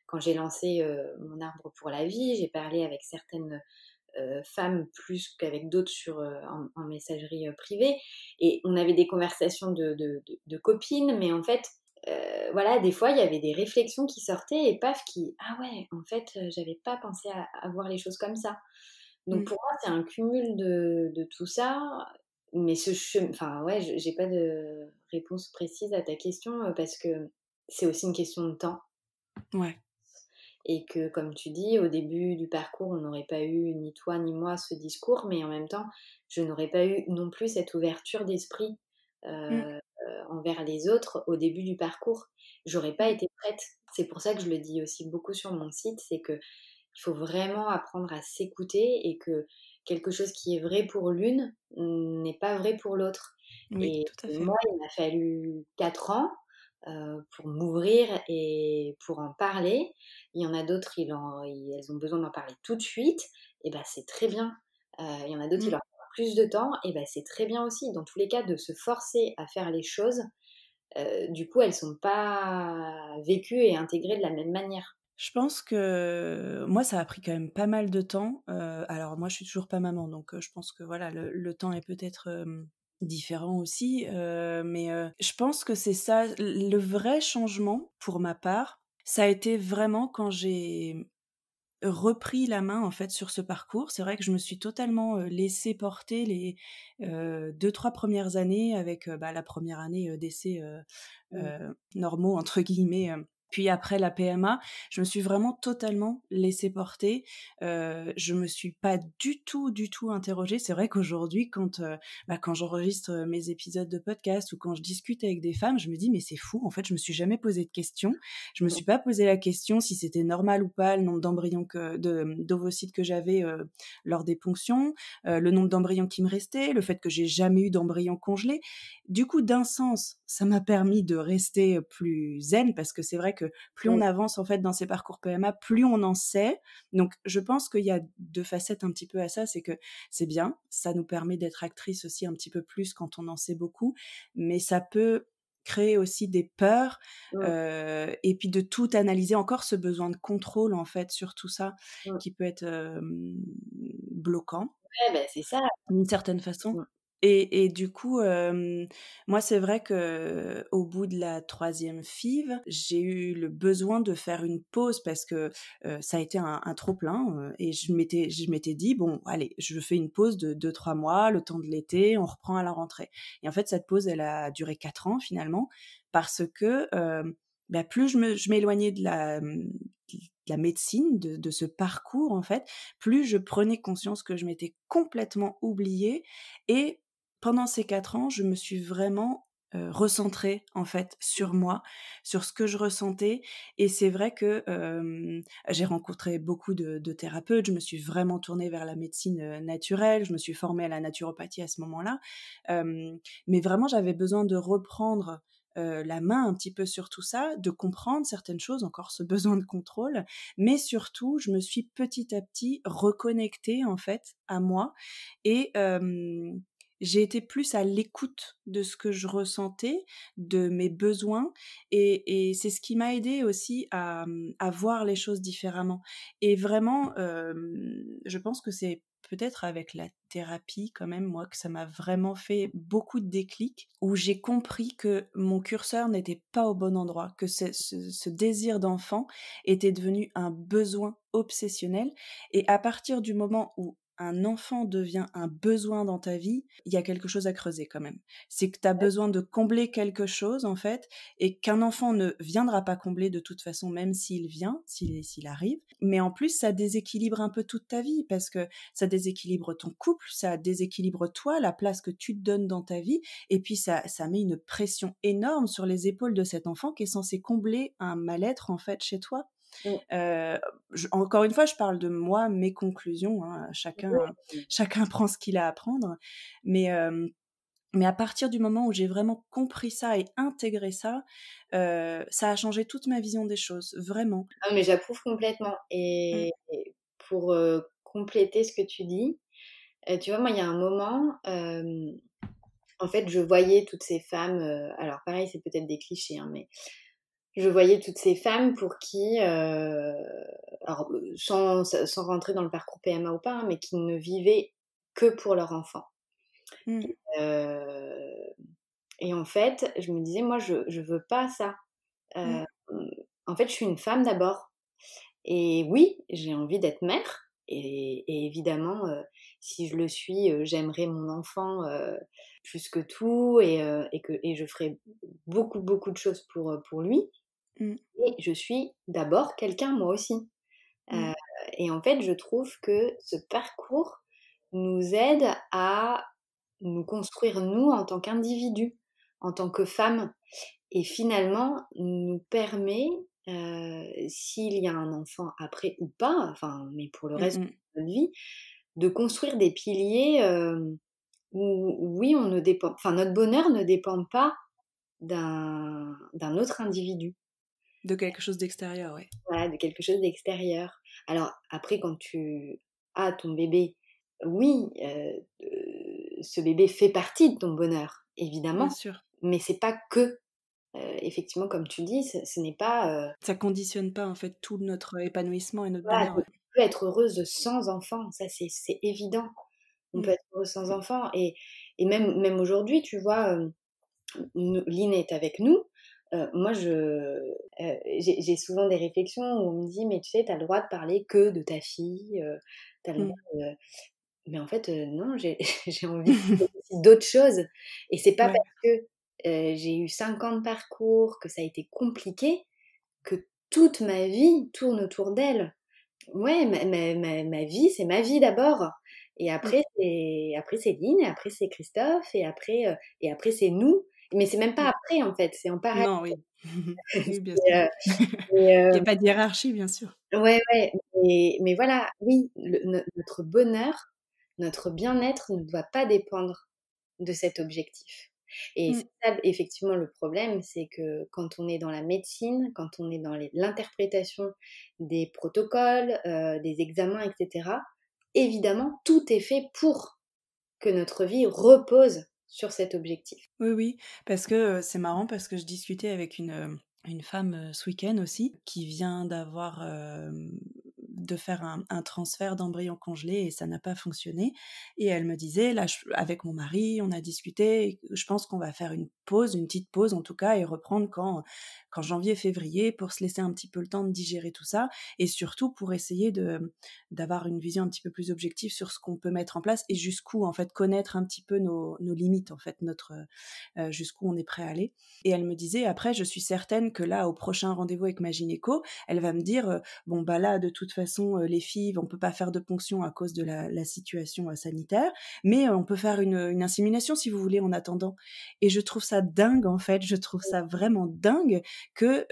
quand j'ai lancé, mon arbre pour la vie, j'ai parlé avec certaines, femmes plus qu'avec d'autres sur, en messagerie, privée, et on avait des conversations de copines, mais en fait, voilà, des fois, il y avait des réflexions qui sortaient et paf, qui: «Ah ouais, en fait, j'avais pas pensé à voir les choses comme ça». Donc Mmh. pour moi, c'est un cumul de tout ça, mais enfin ouais, j'ai pas de réponse précise à ta question, parce que c'est aussi une question de temps, Ouais. et que comme tu dis, au début du parcours, on n'aurait pas eu, ni toi ni moi, ce discours, mais en même temps, je n'aurais pas eu non plus cette ouverture d'esprit, Mmh. envers les autres au début du parcours. J'aurais pas Mmh. été prête. C'est pour ça que je le dis aussi beaucoup sur mon site, c'est que il faut vraiment apprendre à s'écouter, et que quelque chose qui est vrai pour l'une n'est pas vrai pour l'autre. Oui, Et tout à fait. moi, il m'a fallu 4 ans, pour m'ouvrir et pour en parler. Il y en a d'autres, elles ont besoin d'en parler tout de suite, et bah, c'est très bien. Il y en a d'autres, il Mmh. leur faut plus de temps, et bah, c'est très bien aussi. Dans tous les cas, de se forcer à faire les choses, du coup, elles sont pas vécues et intégrées de la même manière. Je pense que moi, ça a pris quand même pas mal de temps. Alors moi, je suis toujours pas maman, donc je pense que voilà, le temps est peut-être, différent aussi, mais je pense que c'est ça, le vrai changement pour ma part, ça a été vraiment quand j'ai repris la main, en fait, sur ce parcours. C'est vrai que je me suis totalement, laissée porter les, 2-3 premières années avec, bah, la première année, d'essais, Mmh. «normaux» entre guillemets, puis après la PMA, je me suis vraiment totalement laissée porter. Je me suis pas du tout interrogée. C'est vrai qu'aujourd'hui quand, bah, quand j'enregistre, mes épisodes de podcast ou quand je discute avec des femmes, je me dis: «Mais c'est fou, en fait, je me suis jamais posé de questions». Je me suis pas posé la question si c'était normal ou pas le nombre d'embryons d'ovocytes que j'avais, lors des ponctions, le nombre d'embryons qui me restait, le fait que j'ai jamais eu d'embryons congelés. Du coup, d'un sens, ça m'a permis de rester plus zen parce que c'est vrai que plus on Mmh. avance en fait dans ces parcours PMA, plus on en sait. Donc je pense qu'il y a 2 facettes un petit peu à ça, c'est que c'est bien, ça nous permet d'être actrice aussi un petit peu plus quand on en sait beaucoup, mais ça peut créer aussi des peurs, Mmh. et puis de tout analyser, encore ce besoin de contrôle en fait sur tout ça Mmh. qui peut être, bloquant. Ouais, bah, c'est ça. D'une certaine façon. Mmh. Et du coup, moi, c'est vrai qu'au bout de la troisième FIV, j'ai eu le besoin de faire une pause parce que, ça a été un trop-plein, et je m'étais dit: «Bon, allez, je fais une pause de 2-3 mois, le temps de l'été, on reprend à la rentrée». Et en fait, cette pause, elle a duré 4 ans finalement parce que, bah, plus je m'éloignais de la médecine, de ce parcours en fait, plus je prenais conscience que je m'étais complètement oubliée. Et pendant ces 4 ans, je me suis vraiment, recentrée, en fait, sur moi, sur ce que je ressentais. Et c'est vrai que, j'ai rencontré beaucoup de thérapeutes, je me suis vraiment tournée vers la médecine, naturelle, je me suis formée à la naturopathie à ce moment-là. Mais vraiment, j'avais besoin de reprendre, la main un petit peu sur tout ça, de comprendre certaines choses, encore ce besoin de contrôle, mais surtout, je me suis petit à petit reconnectée, en fait, à moi. Et j'ai été plus à l'écoute de ce que je ressentais, de mes besoins, et c'est ce qui m'a aidée aussi à voir les choses différemment. Et vraiment, je pense que c'est peut-être avec la thérapie quand même, moi, que ça m'a vraiment fait beaucoup de déclics, où j'ai compris que mon curseur n'était pas au bon endroit, que ce désir d'enfant était devenu un besoin obsessionnel. Et à partir du moment où un enfant devient un besoin dans ta vie, il y a quelque chose à creuser quand même. C'est que tu as besoin de combler quelque chose, en fait, et qu'un enfant ne viendra pas combler de toute façon, même s'il vient, s'il arrive. Mais en plus, ça déséquilibre un peu toute ta vie, parce que ça déséquilibre ton couple, ça déséquilibre toi, la place que tu te donnes dans ta vie, et puis ça met une pression énorme sur les épaules de cet enfant qui est censé combler un mal-être, en fait, chez toi. Mmh. Heu, encore une fois, je parle de moi, mes conclusions, hein, Oui. chacun prend ce qu'il a à prendre. Mais Mais à partir du moment où j'ai vraiment compris ça et intégré ça, ça a changé toute ma vision des choses, vraiment. Ah, mais j'approuve complètement Mmh. et pour, compléter ce que tu dis, tu vois, moi, il y a un moment, en fait, je voyais toutes ces femmes, alors pareil, c'est peut-être des clichés, hein, mais je voyais toutes ces femmes pour qui, alors, sans rentrer dans le parcours PMA ou pas, hein, mais qui ne vivaient que pour leur enfant. Mmh. Heu et en fait, je me disais: «Moi, je veux pas ça». Mmh. Hem, En fait, je suis une femme d'abord et oui, j'ai envie d'être mère et évidemment, si je le suis, j'aimerais mon enfant, plus que tout et je ferai beaucoup, beaucoup de choses pour lui. Mmh. Et je suis d'abord quelqu'un moi aussi. Mmh. Heu et en fait, je trouve que ce parcours nous aide à nous construire nous en tant qu'individus, en tant que femmes et finalement nous permet, s'il y a un enfant après ou pas, enfin, mais pour le Mmh reste mh. de notre vie, de construire des piliers, où oui, on ne dépend enfin notre bonheur ne dépend pas d'un autre individu. De quelque chose d'extérieur, ouais. Voilà, de quelque chose d'extérieur. Alors après quand tu as ton bébé, oui, ce bébé fait partie de ton bonheur, Bien évidemment, sûr. mais c'est pas que. Effectivement, comme tu dis, ce n'est pas, Ça conditionne pas, en fait, tout notre épanouissement et notre voilà, bonheur, tu ouais. peux être heureuse sans enfant, ça c'est évident. On peut Mmh. être heureuse sans enfant et même aujourd'hui, tu vois, Lynn est avec nous, moi j'ai souvent des réflexions où on me dit: «Mais tu sais, tu as le droit de parler que de ta fille, tu as le droit Mmh. de» mais en fait, non, j'ai j'ai envie de parler aussi d'autres choses et c'est pas Ouais. parce que, j'ai eu 5 ans de parcours, que ça a été compliqué, que toute ma vie tourne autour d'elle. Ouais, ma vie, c'est ma vie d'abord et Mmh. après c'est Lynn et après c'est Christophe et après c'est nous. Mais c'est même pas Mmh. après en fait, c'est en parallèle. Non, oui. Oui, bien C'est, sûr. mais, Il y a pas de hiérarchie, bien sûr. ouais, ouais, mais voilà, oui, notre bonheur, notre bien-être ne doit pas dépendre de cet objectif et Mmh. c'est ça effectivement le problème, c'est que quand on est dans la médecine, quand on est dans l'interprétation des protocoles, des examens et cetera, évidemment, tout est fait pour que notre vie repose sur cet objectif. Oui, oui, parce que, c'est marrant parce que je discutais avec une femme, ce week-end aussi, qui vient d'avoir, de faire un transfert d'embryon congelé et ça n'a pas fonctionné et elle me disait: «Là, je avec mon mari, on a discuté et je pense qu'on va faire une pause, une petite pause en tout cas et reprendre quand janvier-février pour se laisser un petit peu le temps de digérer tout ça et surtout pour essayer d'avoir une vision un petit peu plus objective sur ce qu'on peut mettre en place et jusqu'où, en fait, connaître un petit peu nos limites, en fait, jusqu'où on est prêt à aller. Et elle me disait, après, je suis certaine que là, au prochain rendez-vous avec ma gynéco, elle va me dire, bon, bah là, de toute façon, les filles, on peut pas faire de ponction à cause de la situation sanitaire, mais on peut faire une insémination si vous voulez en attendant. Et je trouve ça dingue, en fait, je trouve ça vraiment dingue que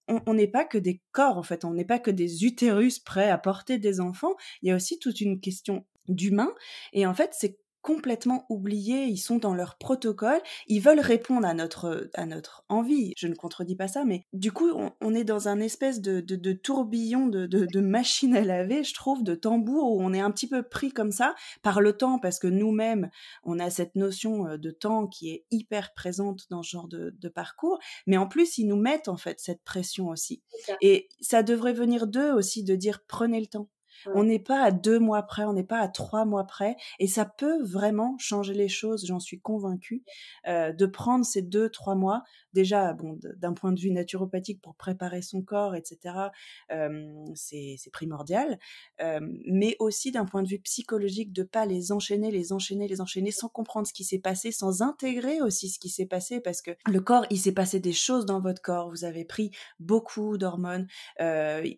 on n'est pas que des corps, en fait, on n'est pas que des utérus prêts à porter des enfants, il y a aussi toute une question d'humain, et en fait, c'est complètement oublié, ils sont dans leur protocole, ils veulent répondre à notre envie, je ne contredis pas ça, mais du coup, on est dans un espèce de tourbillon de machine à laver, je trouve, de tambour, où on est un petit peu pris comme ça par le temps, parce que nous-mêmes, on a cette notion de temps qui est hyper présente dans ce genre de parcours, mais en plus, ils nous mettent en fait cette pression aussi. C'est ça, Et ça devrait venir d'eux aussi de dire prenez le temps. On ouais. n'est pas à 2 mois près, on n'est pas à 3 mois près, et ça peut vraiment changer les choses, j'en suis convaincue, de prendre ces 2-3 mois, déjà, bon, d'un point de vue naturopathique pour préparer son corps, etc., c'est primordial, mais aussi d'un point de vue psychologique, de pas les enchaîner, les enchaîner, les enchaîner, sans comprendre ce qui s'est passé, sans intégrer aussi ce qui s'est passé, parce que le corps, il s'est passé des choses dans votre corps, vous avez pris beaucoup d'hormones,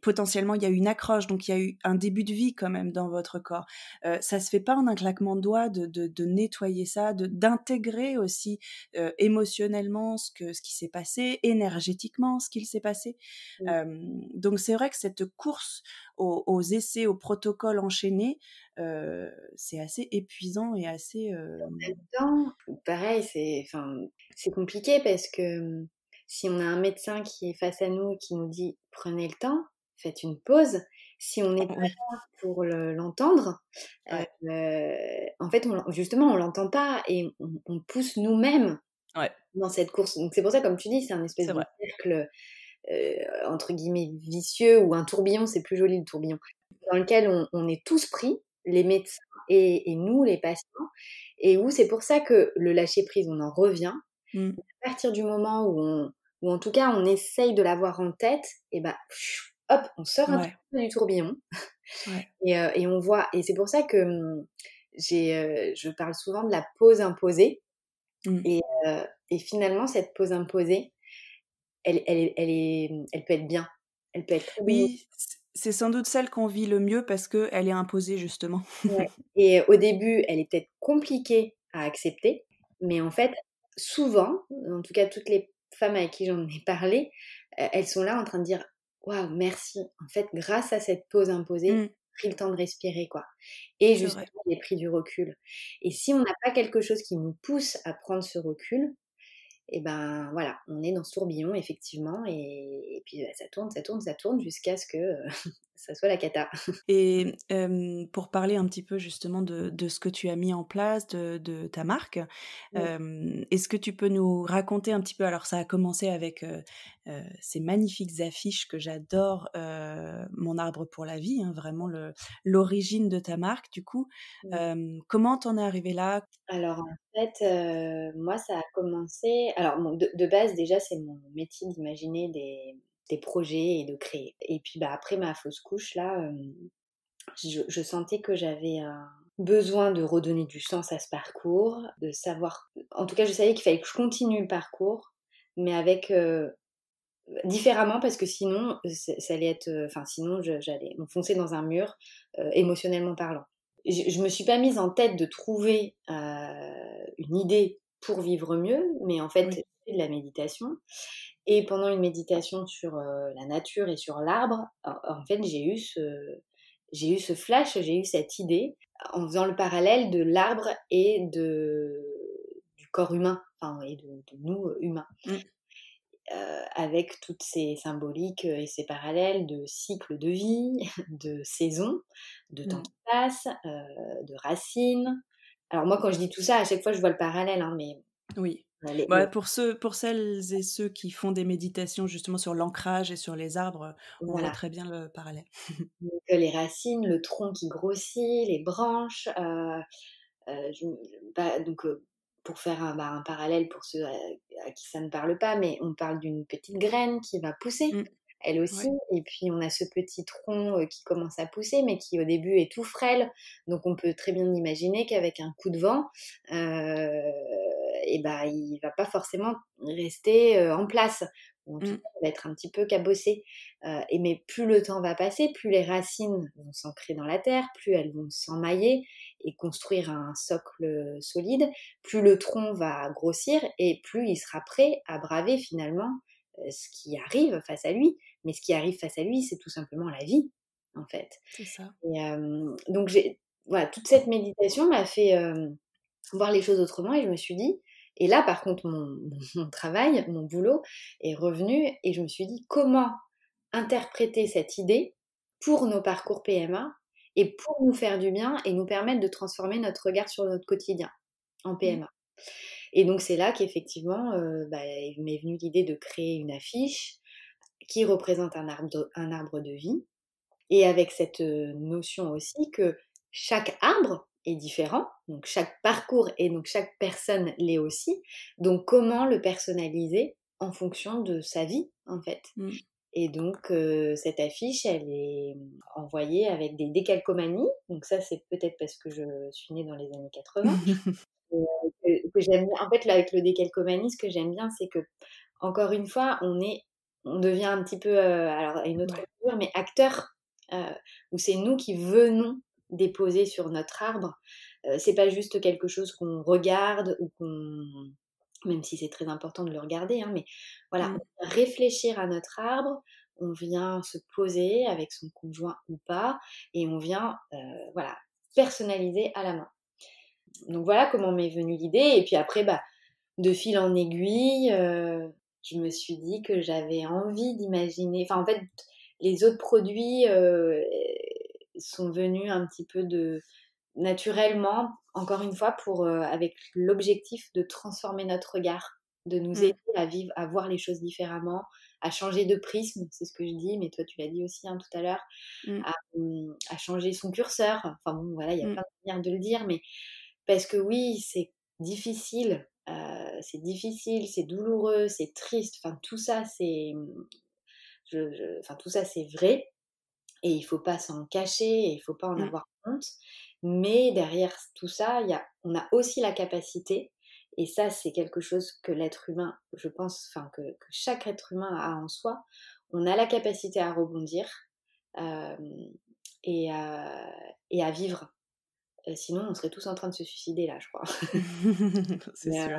potentiellement il y a eu une accroche, donc il y a eu un début de vie quand même dans votre corps. Ça se fait pas en un claquement de doigts de nettoyer ça, d'intégrer aussi émotionnellement ce qui s'est passé, énergétiquement ce qu'il s'est passé. Mmh. Donc c'est vrai que cette course aux essais, aux protocoles enchaînés, c'est assez épuisant et assez... En même temps, pareil, c'est compliqué parce que, si on a un médecin qui est face à nous et qui nous dit: «Prenez le temps, faites une pause», si on n'est pas Oui, là pour l'entendre, ouais, en fait, on l'entend pas et on pousse nous-mêmes ouais, dans cette course. Donc c'est pour ça, comme tu dis, c'est un espèce c'est de vrai. cercle, entre guillemets «vicieux» ou un tourbillon, c'est plus joli le tourbillon, dans lequel on est tous pris, les médecins et nous, les patients, et où c'est pour ça que le lâcher prise, on en revient. Mmh. À partir du moment où en tout cas on essaye de l'avoir en tête, et bah, hop, on sort un petit Ouais, peu du tourbillon ouais. et on voit, et c'est pour ça que, je parle souvent de la pause imposée, Mmh. et finalement cette pause imposée, elle peut être bien. Elle peut être très bénéfique. Oui, c'est sans doute celle qu'on vit le mieux parce qu'elle est imposée justement. Ouais, et au début, elle est peut-être compliquée à accepter, mais en fait, souvent, en tout cas toutes les femmes avec qui j'en ai parlé, elles sont là en train de dire: «Waouh, merci. En fait, grâce à cette pause imposée, Mmh, j'ai pris le temps de respirer, quoi, et c'est vrai. justement, j'ai pris du recul», et si on n'a pas quelque chose qui nous pousse à prendre ce recul, et ben, voilà, on est dans ce tourbillon effectivement, et puis, bah, ça tourne, ça tourne, ça tourne jusqu'à ce que, ça soit la cata. Et pour parler un petit peu justement de ce que tu as mis en place, de ta marque, est-ce que tu peux nous raconter un petit peu, alors ça a commencé avec, ces magnifiques affiches que j'adore, Mon arbre pour la vie, hein, vraiment l'origine de ta marque du coup. Comment tu en es arrivée là? Alors en fait, moi ça a commencé, alors bon, de base déjà c'est mon métier d'imaginer des projets et de créer, et puis, bah, après ma fausse couche là, je sentais que j'avais un besoin de redonner du sens à ce parcours, de savoir, en tout cas je savais qu'il fallait que je continue le parcours, mais avec, différemment, parce que sinon, ça allait être, enfin sinon j'allais me foncer dans un mur, émotionnellement parlant. Je me suis pas mise en tête de trouver, une idée pour vivre mieux, mais en fait, Oui. j'ai fait de la méditation, et pendant une méditation sur, la nature et sur l'arbre, en fait, j'ai eu ce flash, j'ai eu cette idée en faisant le parallèle de l'arbre et du corps humain, enfin et de nous, humains. Mmh. Avec toutes ces symboliques, et ces parallèles de cycle de vie, de saisons, de temps Mmh. qui passe, de racines. Alors moi, quand je dis tout ça, à chaque fois, je vois le parallèle, hein, mais Oui. les Bah, pour celles et ceux qui font des méditations justement sur l'ancrage et sur les arbres, on voit voilà, très bien le parallèle. donc les racines, le tronc qui grossit, les branches, je bah, donc pour faire un parallèle pour ceux à qui ça ne parle pas, mais on parle d'une petite graine qui va pousser, Mmh. elle aussi, Ouais. et puis on a ce petit tronc, qui commence à pousser, mais qui au début est tout frêle. Donc on peut très bien imaginer qu'avec un coup de vent, et bah, il va pas forcément rester, en place, ou en tout Mmh. cas, il va être un petit peu cabossé. Mais plus le temps va passer, plus les racines vont s'ancrer dans la terre, plus elles vont s'emmailler et construire un socle solide, plus le tronc va grossir et plus il sera prêt à braver finalement, ce qui arrive face à lui. Mais ce qui arrive face à lui, c'est tout simplement la vie, en fait. C'est ça. Et donc voilà, toute cette méditation m'a fait, voir les choses autrement, et je me suis dit, et là par contre mon travail, mon boulot est revenu, et je me suis dit: «Comment interpréter cette idée pour nos parcours PMA et pour nous faire du bien et nous permettre de transformer notre regard sur notre quotidien en Mmh. PMA?» Et donc c'est là qu'effectivement, bah, il m'est venu l'idée de créer une affiche qui représente un arbre de vie, et avec cette, notion aussi que chaque arbre est différent, donc chaque parcours, et donc chaque personne l'est aussi. Donc comment le personnaliser en fonction de sa vie, en fait? Mmh. Et donc cette affiche, elle est, envoyée avec des décalcomanies. Donc ça, c'est peut-être parce que je suis née dans les années 80, que j'aime bien. En fait, là, avec le décalcomanie, ce que j'aime bien, c'est que encore une fois, on devient un petit peu, alors à une autre Ouais. mesure, mais acteur, où c'est nous qui venons déposer sur notre arbre. C'est pas juste quelque chose qu'on regarde ou qu'on... Même si c'est très important de le regarder, hein, mais voilà, Mmh. on vient réfléchir à notre arbre, on vient se poser avec son conjoint ou pas, et on vient, voilà, personnaliser à la main. Donc voilà comment m'est venue l'idée. Et puis après, bah, de fil en aiguille, je me suis dit que j'avais envie d'imaginer. Enfin, en fait, les autres produits sont venus un petit peu naturellement, encore une fois, avec l'objectif de transformer notre regard, de nous Mmh. aider à vivre, à voir les choses différemment, à changer de prisme, c'est ce que je dis, mais toi tu l'as dit aussi hein, tout à l'heure, Mmh. à changer son curseur. Enfin bon, voilà, il y a Mmh. plein de manières de le dire, mais parce que oui, c'est difficile, c'est douloureux, c'est triste. Enfin, tout ça, enfin, tout ça, c'est vrai. Et il faut pas s'en cacher, et il faut pas en Mmh. avoir honte. Mais derrière tout ça, on a aussi la capacité, et ça, c'est quelque chose que l'être humain, je pense, enfin, que chaque être humain a en soi. On a la capacité à rebondir euh, et à vivre. Sinon, on serait tous en train de se suicider là, je crois. C'est Mais, sûr.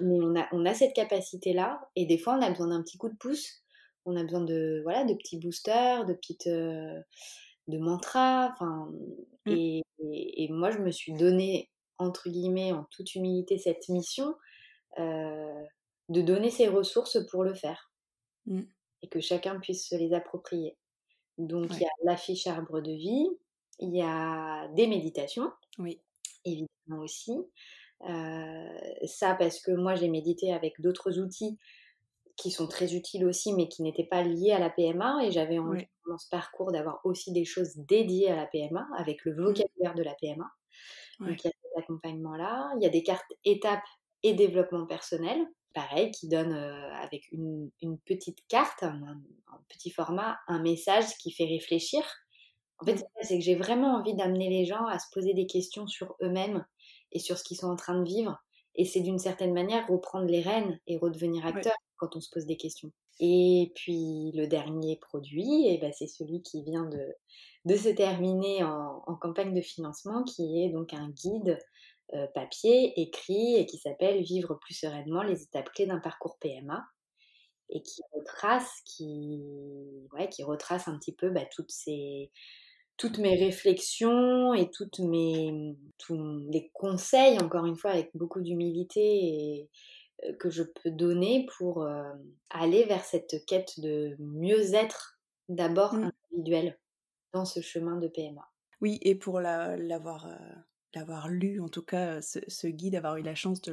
mais on a cette capacité-là, et des fois, on a besoin d'un petit coup de pouce. On a besoin de, voilà, de petits boosters, de mantras. Enfin, Mmh. et moi, je me suis donné, entre guillemets, en toute humilité, cette mission euh, de donner ses ressources pour le faire, Mmh. et que chacun puisse se les approprier. Donc, il y Ouais. a l'affiche arbre de vie, il y a des méditations, Oui. évidemment aussi. Ça, parce que moi, j'ai médité avec d'autres outils qui sont très utiles aussi, mais qui n'étaient pas liés à la PMA. Et j'avais envie, Ouais. dans ce parcours, d'avoir aussi des choses dédiées à la PMA, avec le Mmh. vocabulaire de la PMA. Ouais. Donc, il y a cet accompagnement-là. Il y a des cartes étapes et développement personnel, pareil, qui donnent, avec une petite carte, un petit format, un message qui fait réfléchir. En fait, Mmh. c'est que j'ai vraiment envie d'amener les gens à se poser des questions sur eux-mêmes et sur ce qu'ils sont en train de vivre. Et c'est d'une certaine manière reprendre les rênes et redevenir Ouais. acteur quand on se pose des questions. Et puis le dernier produit, eh ben, c'est celui qui vient de se terminer en campagne de financement, qui est donc un guide papier écrit et qui s'appelle Vivre plus sereinement les étapes clés d'un parcours PMA, et qui retrace un petit peu bah, toutes mes réflexions et tous les conseils, encore une fois, avec beaucoup d'humilité, et que je peux donner pour aller vers cette quête de mieux-être, d'abord Mmh. individuel, dans ce chemin de PMA. Oui, et pour l'avoir lu, en tout cas, ce guide, avoir eu la chance de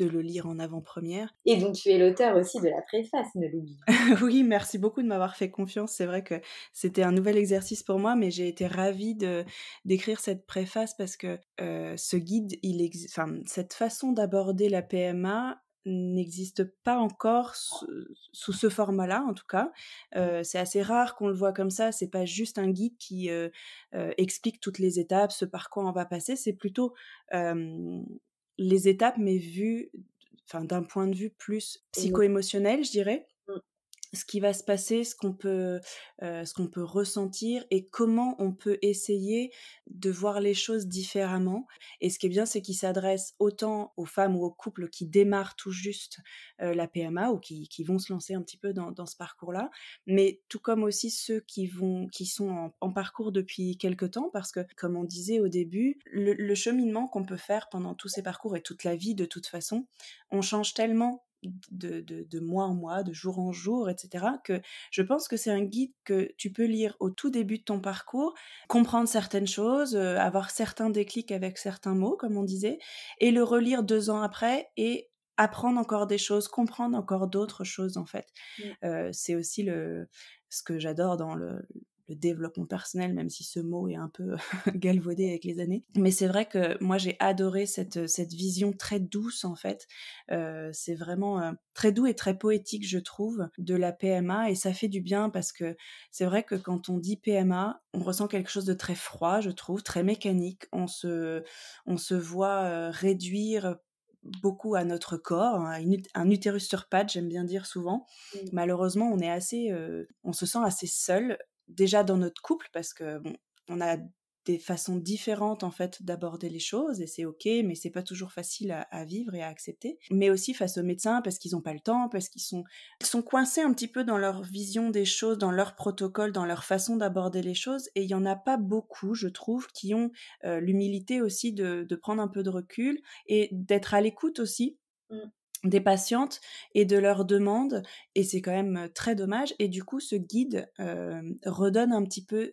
le lire en avant-première. Et donc tu es l'auteur aussi de la préface, ne l'oublie pas. Oui, merci beaucoup de m'avoir fait confiance. C'est vrai que c'était un nouvel exercice pour moi, mais j'ai été ravie d'écrire cette préface parce que, ce guide, enfin, cette façon d'aborder la PMA n'existe pas encore sous ce format-là, en tout cas. C'est assez rare qu'on le voit comme ça. C'est pas juste un guide qui, explique toutes les étapes, ce par quoi on va passer. C'est plutôt, les étapes, mais vues, enfin, d'un point de vue plus psycho-émotionnel, je dirais. Mm. Ce qui va se passer, ce qu'on peut ressentir et comment on peut essayer de voir les choses différemment. Et ce qui est bien, c'est qu'il s'adresse autant aux femmes ou aux couples qui démarrent tout juste la PMA ou qui vont se lancer un petit peu dans ce parcours-là, mais tout comme aussi ceux qui sont en parcours depuis quelque temps, parce que, comme on disait au début, le cheminement qu'on peut faire pendant tous ces parcours et toute la vie de toute façon, on change tellement de mois en mois, de jour en jour, etc., que je pense que c'est un guide que tu peux lire au tout début de ton parcours, comprendre certaines choses, avoir certains déclics avec certains mots, comme on disait, et le relire 2 ans après et apprendre encore des choses, comprendre encore d'autres choses, en fait. Mm. C'est aussi ce que j'adore dans le développement personnel, même si ce mot est un peu galvaudé avec les années. Mais c'est vrai que moi, j'ai adoré cette vision très douce, en fait. C'est vraiment très doux et très poétique, je trouve, de la PMA. Et ça fait du bien parce que c'est vrai que quand on dit PMA, on ressent quelque chose de très froid, je trouve, très mécanique. On se voit réduire beaucoup à notre corps, à un utérus sur pattes, j'aime bien dire souvent. Mm. Malheureusement, on se sent assez seul déjà dans notre couple, parce que bon, on a des façons différentes en fait d'aborder les choses et c'est ok, mais c'est pas toujours facile à vivre et à accepter. Mais aussi face aux médecins parce qu'ils ont pas le temps, parce ils sont coincés un petit peu dans leur vision des choses, dans leur protocole, dans leur façon d'aborder les choses. Et il y en a pas beaucoup, je trouve, qui ont l'humilité aussi de prendre un peu de recul et d'être à l'écoute aussi des patientes et de leurs demandes, et c'est quand même très dommage. Et du coup, ce guide redonne un petit peu,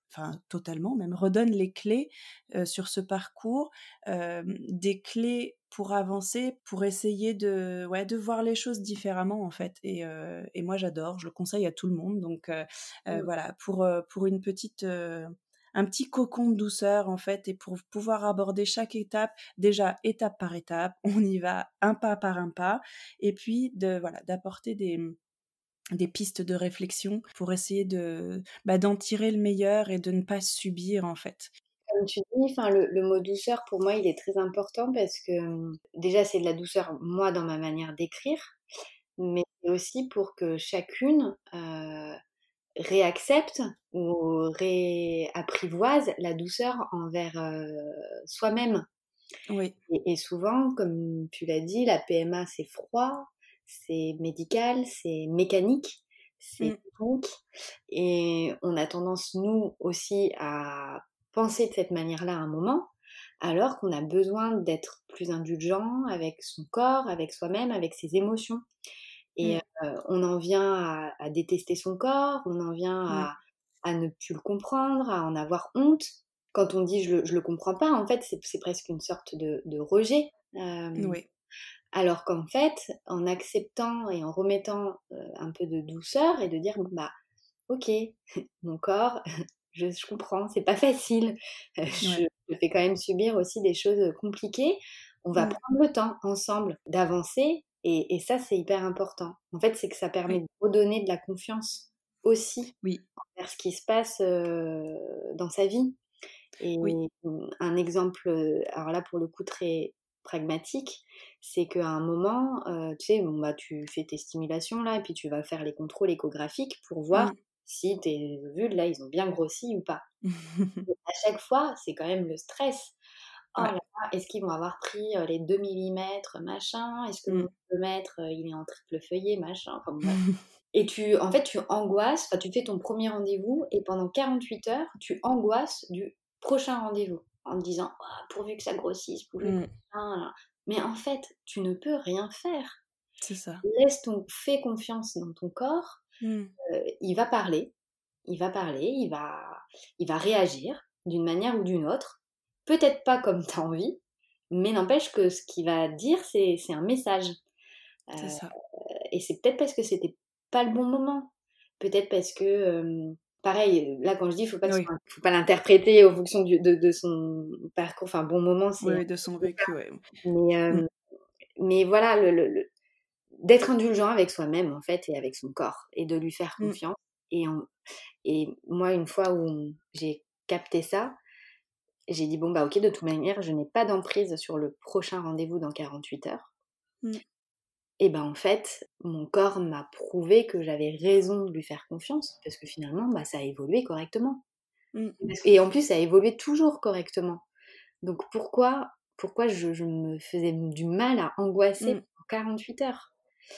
enfin totalement même, redonne les clés sur ce parcours, des clés pour avancer, pour essayer de voir les choses différemment en fait. Et moi j'adore, je le conseille à tout le monde. Donc Mmh. voilà, pour une petite un petit cocon de douceur en fait, et pour pouvoir aborder chaque étape, déjà étape par étape, on y va un pas par un pas, et puis d'apporter des pistes de réflexion pour essayer d'en tirer le meilleur et de ne pas subir en fait. Comme tu dis, enfin, le mot douceur, pour moi, il est très important parce que, déjà, c'est de la douceur, moi, dans ma manière d'écrire, mais c'est aussi pour que chacune, réaccepte ou réapprivoise la douceur envers, soi-même. Oui. Et souvent, comme tu l'as dit, la PMA, c'est froid, c'est médical, c'est mécanique, c'est Mmh. technique et on a tendance, nous aussi, à penser de cette manière-là à un moment, alors qu'on a besoin d'être plus indulgent avec son corps, avec soi-même, avec ses émotions. Et Mmh. on en vient à détester son corps, on en vient Mmh. à ne plus le comprendre, à en avoir honte. Quand on dit: «Je le comprends pas», en fait, c'est presque une sorte de rejet, Oui. alors qu'en fait, en acceptant et en remettant, un peu de douceur et de dire: «Bon, bah, OK, mon corps, je comprends, c'est pas facile, je Ouais. te fais quand même subir aussi des choses, compliquées. On va Mmh. prendre le temps ensemble d'avancer» et ça, c'est hyper important. En fait, c'est que ça permet Oui. de redonner de la confiance aussi Oui. envers ce qui se passe, dans sa vie et Oui. un exemple, alors là, pour le coup, très pragmatique, c'est qu'à un moment, tu sais, bon, bah, tu fais tes stimulations là et puis tu vas faire les contrôles échographiques pour voir Mmh. si tes ovules là, ils ont bien grossi ou pas. Et à chaque fois, c'est quand même le stress. «Oh là Ouais. là, est-ce qu'ils vont avoir pris, les 2 millimètres, machin? Est-ce que mon Mmh. millimètre, il est en triple feuillet, machin?» Enfin bon, bref. Et tu angoisses, enfin, tu fais ton premier rendez-vous et pendant 48 heures, tu angoisses du prochain rendez-vous en te disant: «Oh, pourvu que ça grossisse, pourvu que Mmh. machin». Mais en fait, tu ne peux rien faire. C'est ça. Fais confiance dans ton corps, Mmh. il va parler, il va parler, il va réagir d'une manière ou d'une autre. Peut-être pas comme tu as envie, mais n'empêche que ce qu'il va dire, c'est un message. C'est Heu ça. et c'est peut-être parce que c'était pas le bon moment. Peut-être parce que, pareil, là quand je dis Oui. faut pas l'interpréter en fonction de son parcours, enfin bon moment, Oui, c'est oui, de son vécu, ouais. mais Mmh. mais voilà le d'être indulgent avec soi-même en fait et avec son corps et de lui faire Mmh. confiance et moi une fois où j'ai capté ça, j'ai dit: «Bon bah OK, de toute manière, je n'ai pas d'emprise sur le prochain rendez-vous dans 48 heures». Mmh. Et ben, en fait, mon corps m'a prouvé que j'avais raison de lui faire confiance parce que finalement, bah, ça a évolué correctement. Mmh. Et en plus, ça a évolué toujours correctement. Donc pourquoi je me faisais du mal à angoisser Mmh. pendant 48 heures?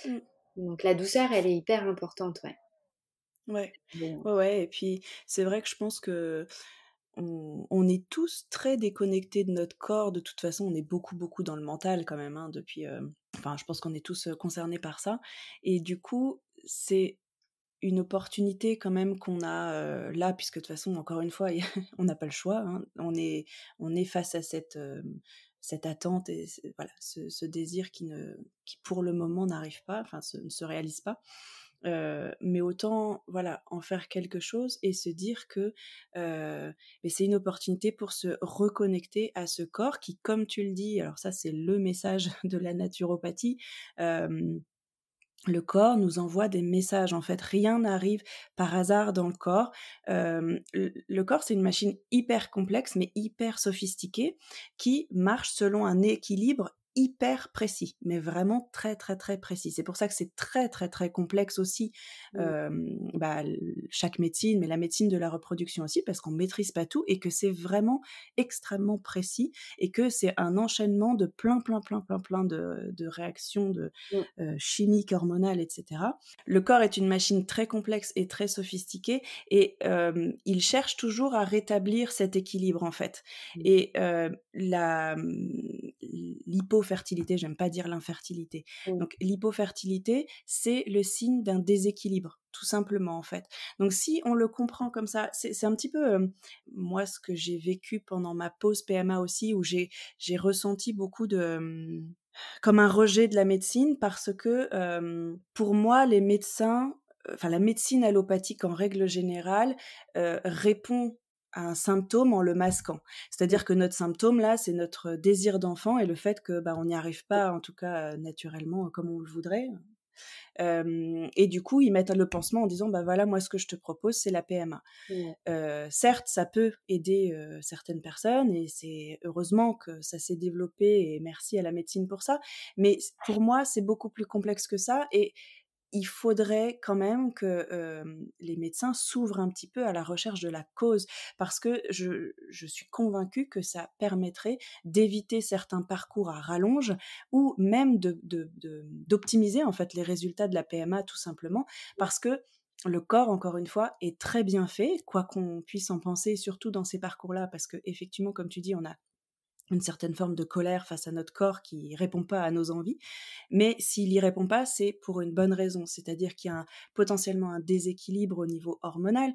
Mmh. Donc la douceur, elle est hyper importante, ouais. Ouais. Bon, Ouais, ouais, et puis c'est vrai que je pense qu'on est tous très déconnectés de notre corps. De toute façon, on est beaucoup, beaucoup dans le mental quand même, hein, depuis, enfin, je pense qu'on est tous, concernés par ça, et du coup, c'est une opportunité quand même qu'on a, là, puisque de toute façon, encore une fois, on n'a pas le choix, hein. On est face à cette attente et voilà, ce désir qui pour le moment n'arrive pas, enfin ne se réalise pas. Mais autant, voilà, en faire quelque chose et se dire que mais c'est une opportunité pour se reconnecter à ce corps qui, comme tu le dis, alors ça c'est le message de la naturopathie, euh, le corps nous envoie des messages, en fait. Rien n'arrive par hasard dans le corps. Le corps, c'est une machine hyper complexe, mais hyper sophistiquée, qui marche selon un équilibre hyper précis, mais vraiment très, très, très précis. C'est pour ça que c'est très, très, très complexe aussi, chaque médecine, mais la médecine de la reproduction aussi, parce qu'on maîtrise pas tout et que c'est vraiment extrêmement précis et que c'est un enchaînement de plein, plein, plein, plein, plein de réactions Mmh. chimiques, hormonales, etc. Le corps est une machine très complexe et très sophistiquée et il cherche toujours à rétablir cet équilibre en fait. Mmh. Et l'hypofertilité, j'aime pas dire l'infertilité. Mmh. Donc l'hypofertilité, c'est le signe d'un déséquilibre, tout simplement en fait. Donc si on le comprend comme ça, c'est un petit peu moi ce que j'ai vécu pendant ma pause PMA aussi, où j'ai ressenti beaucoup de comme un rejet de la médecine parce que pour moi les médecins, enfin la médecine allopathique en règle générale répond à un symptôme en le masquant. C'est-à-dire que notre symptôme là, c'est notre désir d'enfant et le fait que on n'y arrive pas, en tout cas naturellement comme on le voudrait. Et du coup, ils mettent le pansement en disant voilà, moi ce que je te propose, c'est la PMA. Ouais. Certes, ça peut aider certaines personnes et c'est heureusement que ça s'est développé et merci à la médecine pour ça. Mais pour moi, c'est beaucoup plus complexe que ça et il faudrait quand même que les médecins s'ouvrent un petit peu à la recherche de la cause parce que je suis convaincue que ça permettrait d'éviter certains parcours à rallonge ou même d'optimiser en fait les résultats de la PMA tout simplement parce que le corps, encore une fois, est très bien fait, quoi qu'on puisse en penser, surtout dans ces parcours-là, parce que effectivement, comme tu dis, on a une certaine forme de colère face à notre corps qui répond pas à nos envies. Mais s'il y répond pas, c'est pour une bonne raison. C'est-à-dire qu'il y a potentiellement un déséquilibre au niveau hormonal,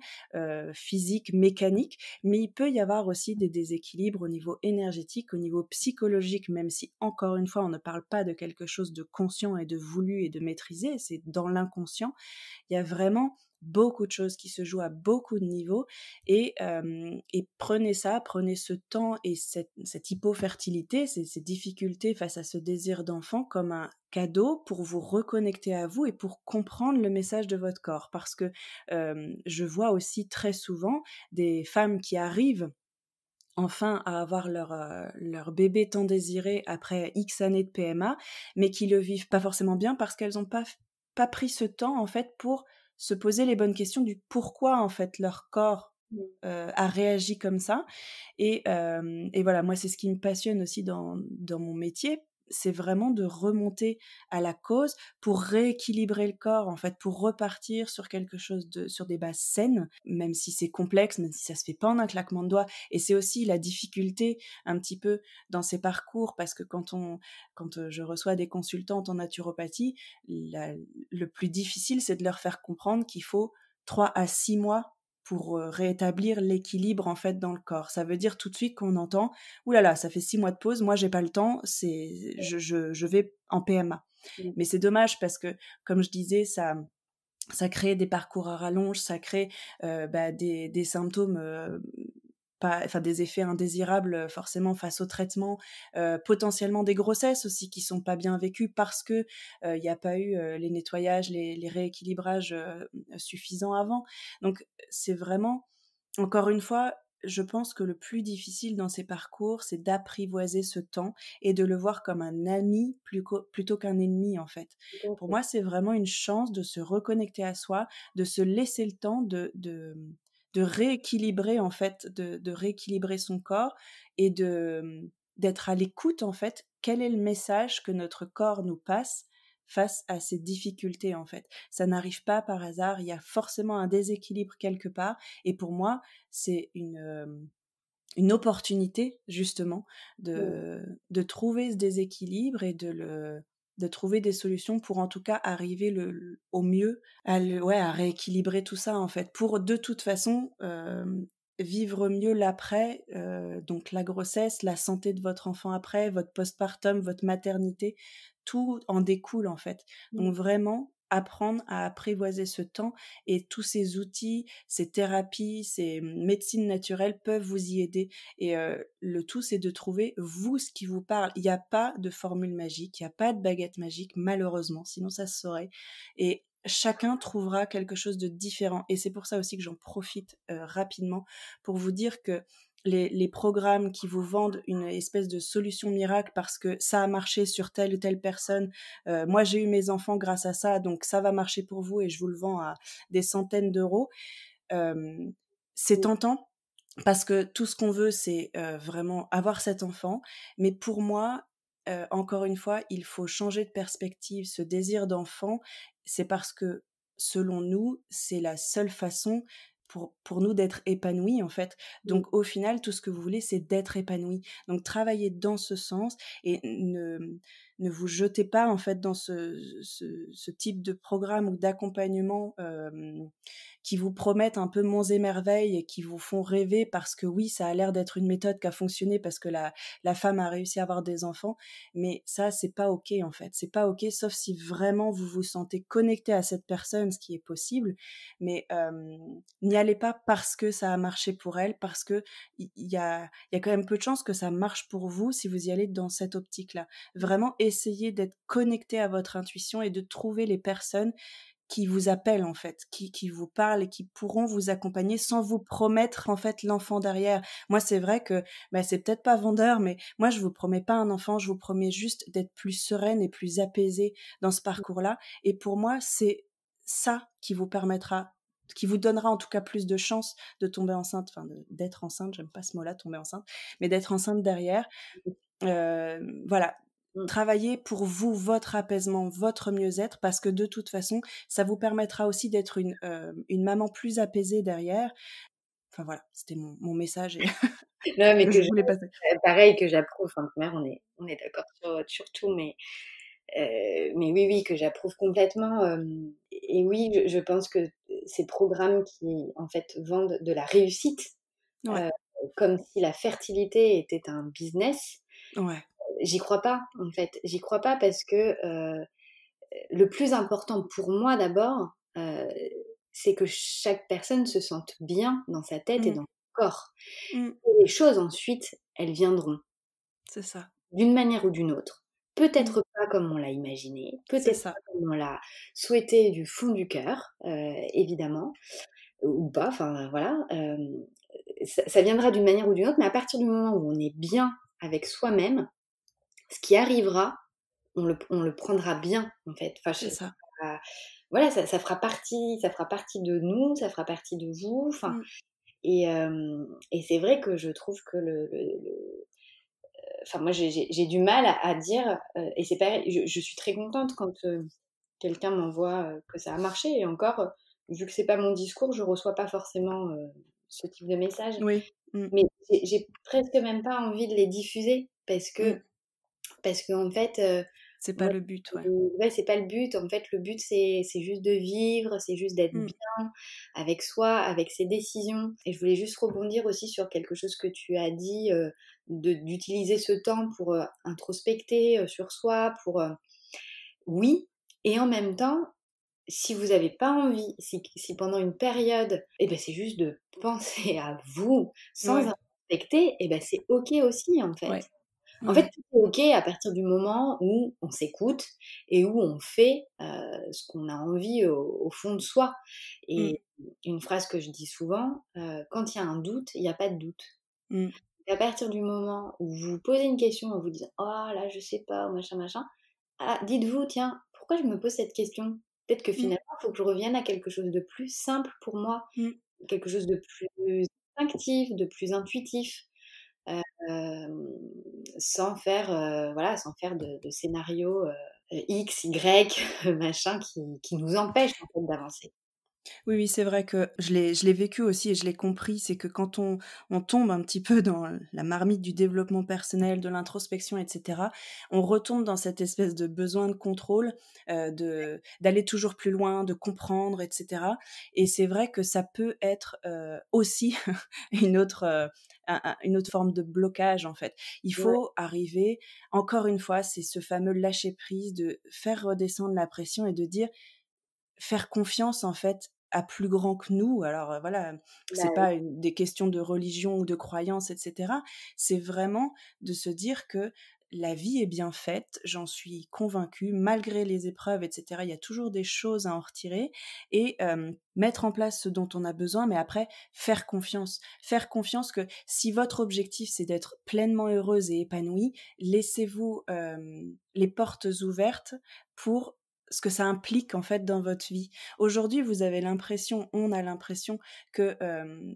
physique, mécanique, mais il peut y avoir aussi des déséquilibres au niveau énergétique, au niveau psychologique, même si, encore une fois, on ne parle pas de quelque chose de conscient et de voulu et de maîtrisé, c'est dans l'inconscient. Il y a vraiment beaucoup de choses qui se jouent à beaucoup de niveaux et prenez ça, prenez ce temps et cette hypofertilité, ces difficultés face à ce désir d'enfant comme un cadeau pour vous reconnecter à vous et pour comprendre le message de votre corps. Parce que je vois aussi très souvent des femmes qui arrivent enfin à avoir leur bébé tant désiré après X années de PMA, mais qui le vivent pas forcément bien parce qu'elles n'ont pas pris ce temps en fait pour se poser les bonnes questions du pourquoi en fait leur corps Mmh. a réagi comme ça. Et voilà, moi c'est ce qui me passionne aussi dans mon métier, c'est vraiment de remonter à la cause pour rééquilibrer le corps en fait, pour repartir sur quelque chose sur des bases saines, même si c'est complexe, même si ça se fait pas en un claquement de doigts. Et c'est aussi la difficulté un petit peu dans ces parcours parce que quand je reçois des consultantes en naturopathie, le plus difficile c'est de leur faire comprendre qu'il faut 3 à 6 mois pour rétablir l'équilibre en fait dans le corps. Ça veut dire tout de suite qu'on entend ouh là là, ça fait 6 mois de pause, moi j'ai pas le temps, je vais en PMA. Mmh. Mais c'est dommage parce que comme je disais, ça crée des parcours à rallonge, ça crée des symptômes pas, enfin des effets indésirables forcément face au traitement, potentiellement des grossesses aussi qui sont pas bien vécues parce que il y a pas eu les nettoyages, les rééquilibrages suffisants avant. Donc c'est vraiment, encore une fois, je pense que le plus difficile dans ces parcours, c'est d'apprivoiser ce temps et de le voir comme un ami plutôt qu'un ennemi en fait. Tout à Pour fait. moi, c'est vraiment une chance de se reconnecter à soi, de se laisser le temps de rééquilibrer en fait, de rééquilibrer son corps et d'être à l'écoute en fait. Quel est le message que notre corps nous passe face à ces difficultés en fait? Ça n'arrive pas par hasard, il y a forcément un déséquilibre quelque part et pour moi, c'est une opportunité justement Mmh. de trouver ce déséquilibre et de trouver des solutions pour en tout cas arriver au mieux à rééquilibrer tout ça en fait pour de toute façon vivre mieux l'après, donc la grossesse, la santé de votre enfant après, votre postpartum, votre maternité, tout en découle en fait. Mmh. Donc vraiment apprendre à apprivoiser ce temps et tous ces outils, ces thérapies, ces médecines naturelles peuvent vous y aider. Et le tout, c'est de trouver, vous, ce qui vous parle. Il n'y a pas de formule magique, il n'y a pas de baguette magique, malheureusement, sinon ça se saurait. Et chacun trouvera quelque chose de différent. Et c'est pour ça aussi que j'en profite rapidement pour vous dire que les programmes qui vous vendent une espèce de solution miracle parce que ça a marché sur telle ou telle personne. Moi, j'ai eu mes enfants grâce à ça, donc ça va marcher pour vous et je vous le vends à des centaines d'euros. C'est tentant parce que tout ce qu'on veut, c'est vraiment avoir cet enfant. Mais pour moi, encore une fois, il faut changer de perspective. Ce désir d'enfant, c'est parce que, selon nous, c'est la seule façon pour nous d'être épanouis, en fait. Donc, au final, tout ce que vous voulez, c'est d'être épanoui. Donc, travaillez dans ce sens et ne vous jetez pas, en fait, dans ce type de programme ou d'accompagnement qui vous promettent un peu monts et merveilles et qui vous font rêver parce que oui, ça a l'air d'être une méthode qui a fonctionné parce que la femme a réussi à avoir des enfants. Mais ça, c'est pas OK, en fait. C'est pas OK, sauf si vraiment vous vous sentez connecté à cette personne, ce qui est possible. Mais n'y allez pas parce que ça a marché pour elle, parce que il y a quand même peu de chances que ça marche pour vous si vous y allez dans cette optique-là. Vraiment, essayez d'être connecté à votre intuition et de trouver les personnes qui vous appellent, en fait, qui vous parlent et qui pourront vous accompagner sans vous promettre, en fait, l'enfant derrière. Moi, c'est vrai que c'est peut-être pas vendeur, mais moi, je vous promets pas un enfant, je vous promets juste d'être plus sereine et plus apaisée dans ce parcours-là. Et pour moi, c'est ça qui vous permettra, qui vous donnera en tout cas plus de chances de tomber enceinte, enfin d'être enceinte, j'aime pas ce mot-là, tomber enceinte, mais d'être enceinte derrière. Voilà, travaillez pour vous, votre apaisement, votre mieux-être, parce que de toute façon, ça vous permettra aussi d'être une maman plus apaisée derrière. Enfin voilà, c'était mon message et Non, mais que je voulais passer. pareil, que j'approuve. Enfin, mère, on est d'accord sur tout, mais oui, oui, que j'approuve complètement. Et oui, je pense que ces programmes qui, en fait, vendent de la réussite, Ouais, euh, comme si la fertilité était un business, ouais, j'y crois pas, en fait. J'y crois pas parce que le plus important pour moi d'abord, c'est que chaque personne se sente bien dans sa tête et mmh, dans son corps. mmh, Et les choses ensuite, elles viendront c'est ça, d'une manière ou d'une autre. mmh, Peut-être pas comme on l'a imaginé, c'est peut-être ça, pas comme on l'a souhaité du fond du cœur, évidemment, ou pas, enfin voilà. Ça viendra d'une manière ou d'une autre, mais à partir du moment où on est bien avec soi-même, ce qui arrivera, on le prendra bien, en fait. Enfin, c'est ça, voilà, ça fera partie de nous, ça fera partie de vous. Enfin, mmh, et c'est vrai que je trouve que enfin, moi, j'ai du mal à dire, et c'est pareil, je suis très contente quand quelqu'un m'envoie que ça a marché. Et encore, vu que c'est pas mon discours, je reçois pas forcément ce type de message. oui, mmh, Mais j'ai presque même pas envie de les diffuser mmh, parce que en fait, c'est pas moi, le but, ouais, ouais, c'est pas le but. En fait, le but, c'est juste de vivre, c'est juste d'être mmh, bien avec soi, avec ses décisions. Et je voulais juste rebondir aussi sur quelque chose que tu as dit, d'utiliser ce temps pour introspecter sur soi, oui, et en même temps, si vous avez pas envie, si pendant une période, et ben, c'est juste de penser à vous sans ouais, introspecter, et ben, c'est OK aussi, en fait. ouais, En fait, ouais, tout est OK à partir du moment où on s'écoute et où on fait, ce qu'on a envie au fond de soi. mmh, Et une phrase que je dis souvent, «Quand il y a un doute, il y a pas de doute». mmh, Et à partir du moment où vous vous posez une question en vous disant: «Oh là, je sais pas», machin, machin, ah, dites-vous: «Tiens, pourquoi je me pose cette question? Peut-être que mmh, finalement, il faut que je revienne à quelque chose de plus simple pour moi, mmh. quelque chose de plus instinctif, de plus intuitif». Hem, sans faire, voilà, sans faire de scénario, X, Y, machin qui nous empêche en fait d'avancer. Oui, oui, c'est vrai que je l'ai vécu aussi et je l'ai compris. C'est que quand on tombe un petit peu dans la marmite du développement personnel, de l'introspection, et cetera, on retombe dans cette espèce de besoin de contrôle, d'aller toujours plus loin, de comprendre, et cetera. Et c'est vrai que ça peut être, aussi une autre, une autre forme de blocage, en fait. Il Ouais, faut arriver, encore une fois, c'est ce fameux lâcher prise, de faire redescendre la pression et de dire: faire confiance, en fait, à plus grand que nous. Alors, voilà, c'est bah, pas des questions de religion ou de croyance, et cetera. C'est vraiment de se dire que la vie est bien faite, j'en suis convaincue, malgré les épreuves, etc. Il y a toujours des choses à en retirer et mettre en place ce dont on a besoin, mais après, faire confiance. Faire confiance que si votre objectif, c'est d'être pleinement heureuse et épanouie, laissez-vous les portes ouvertes pour ce que ça implique en fait dans votre vie. Aujourd'hui, vous avez l'impression, on a l'impression que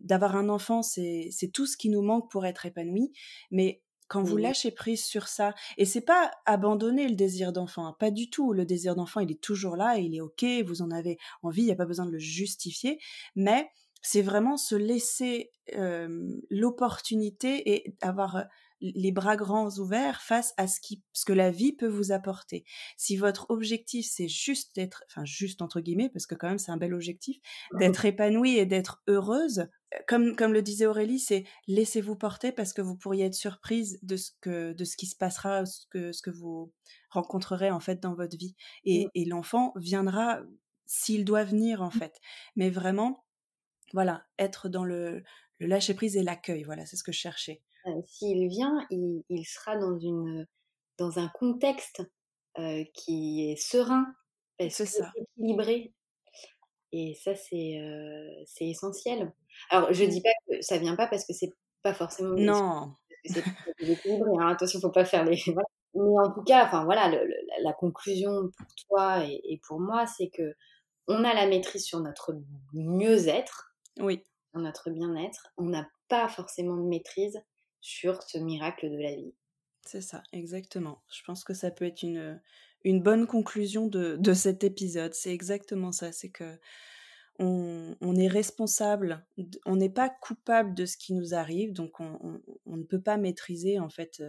d'avoir un enfant, c'est tout ce qui nous manque pour être épanoui, mais quand vous Mmh. lâchez prise sur ça, et c'est pas abandonner le désir d'enfant, hein, pas du tout. Le désir d'enfant, il est toujours là, il est ok, vous en avez envie, il n'y a pas besoin de le justifier, mais c'est vraiment se laisser l'opportunité et avoir les bras grands ouverts face à ce que la vie peut vous apporter. Si votre objectif, c'est juste d'être, enfin juste entre guillemets, parce que quand même c'est un bel objectif, d'être épanouie et d'être heureuse, comme le disait Aurélie, c'est laissez-vous porter parce que vous pourriez être surprise de ce qui se passera, ce que vous rencontrerez en fait dans votre vie. Mmh. Et l'enfant viendra s'il doit venir en fait. Mais vraiment, voilà, être dans le lâcher prise et l'accueil, voilà, c'est ce que je cherchais. S'il vient, il sera dans un contexte, qui est serein parce C'est que ça. équilibré et ça c'est essentiel. Alors je Mmh. dis pas que ça vient pas parce que c'est pas forcément Non, parce que c'est pas déséquilibré, hein, attention, faut pas faire les voilà. Mais en tout cas, enfin voilà, le la conclusion pour toi et pour moi, c'est qu'on a la maîtrise sur notre mieux-être, oui. sur notre bien-être. On n'a pas forcément de maîtrise sur ce miracle de la vie. C'est ça, exactement. Je pense que ça peut être une bonne conclusion de cet épisode. C'est exactement ça, c'est que on est responsable, on n'est pas coupable de ce qui nous arrive, donc on ne peut pas maîtriser en fait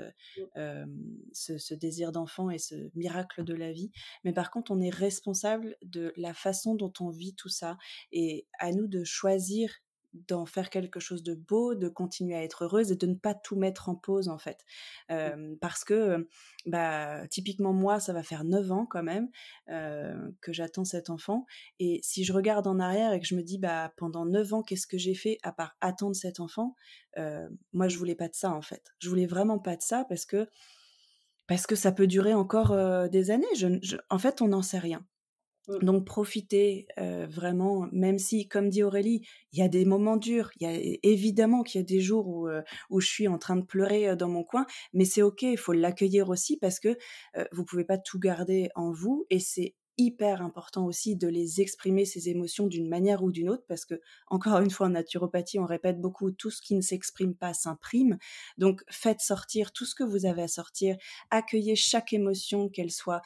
Mmh, ce désir d'enfant et ce miracle de la vie, mais par contre on est responsable de la façon dont on vit tout ça, et à nous de choisir d'en faire quelque chose de beau, de continuer à être heureuse et de ne pas tout mettre en pause en fait. mmh, Parce que, bah, typiquement moi, ça va faire 9 ans quand même que j'attends cet enfant, et si je regarde en arrière et que je me dis: «Bah, pendant 9 ans, qu'est-ce que j'ai fait à part attendre cet enfant?» Moi je mmh, voulais pas de ça en fait. Je voulais vraiment pas de ça parce que ça peut durer encore, des années. Je en fait, on n'en sait rien. mmh, Donc profiter, vraiment, même si, comme dit Aurélie, il y a des moments durs, il y a évidemment qu'il y a des jours où je suis en train de pleurer, dans mon coin, mais c'est OK, il faut l'accueillir aussi parce que, vous pouvez pas tout garder en vous, et c'est hyper important aussi de les exprimer, ces émotions, d'une manière ou d'une autre, parce que encore une fois, en naturopathie, on répète beaucoup: «Tout ce qui ne s'exprime pas s'imprime». Donc faites sortir tout ce que vous avez à sortir, accueillez chaque émotion, qu'elle soit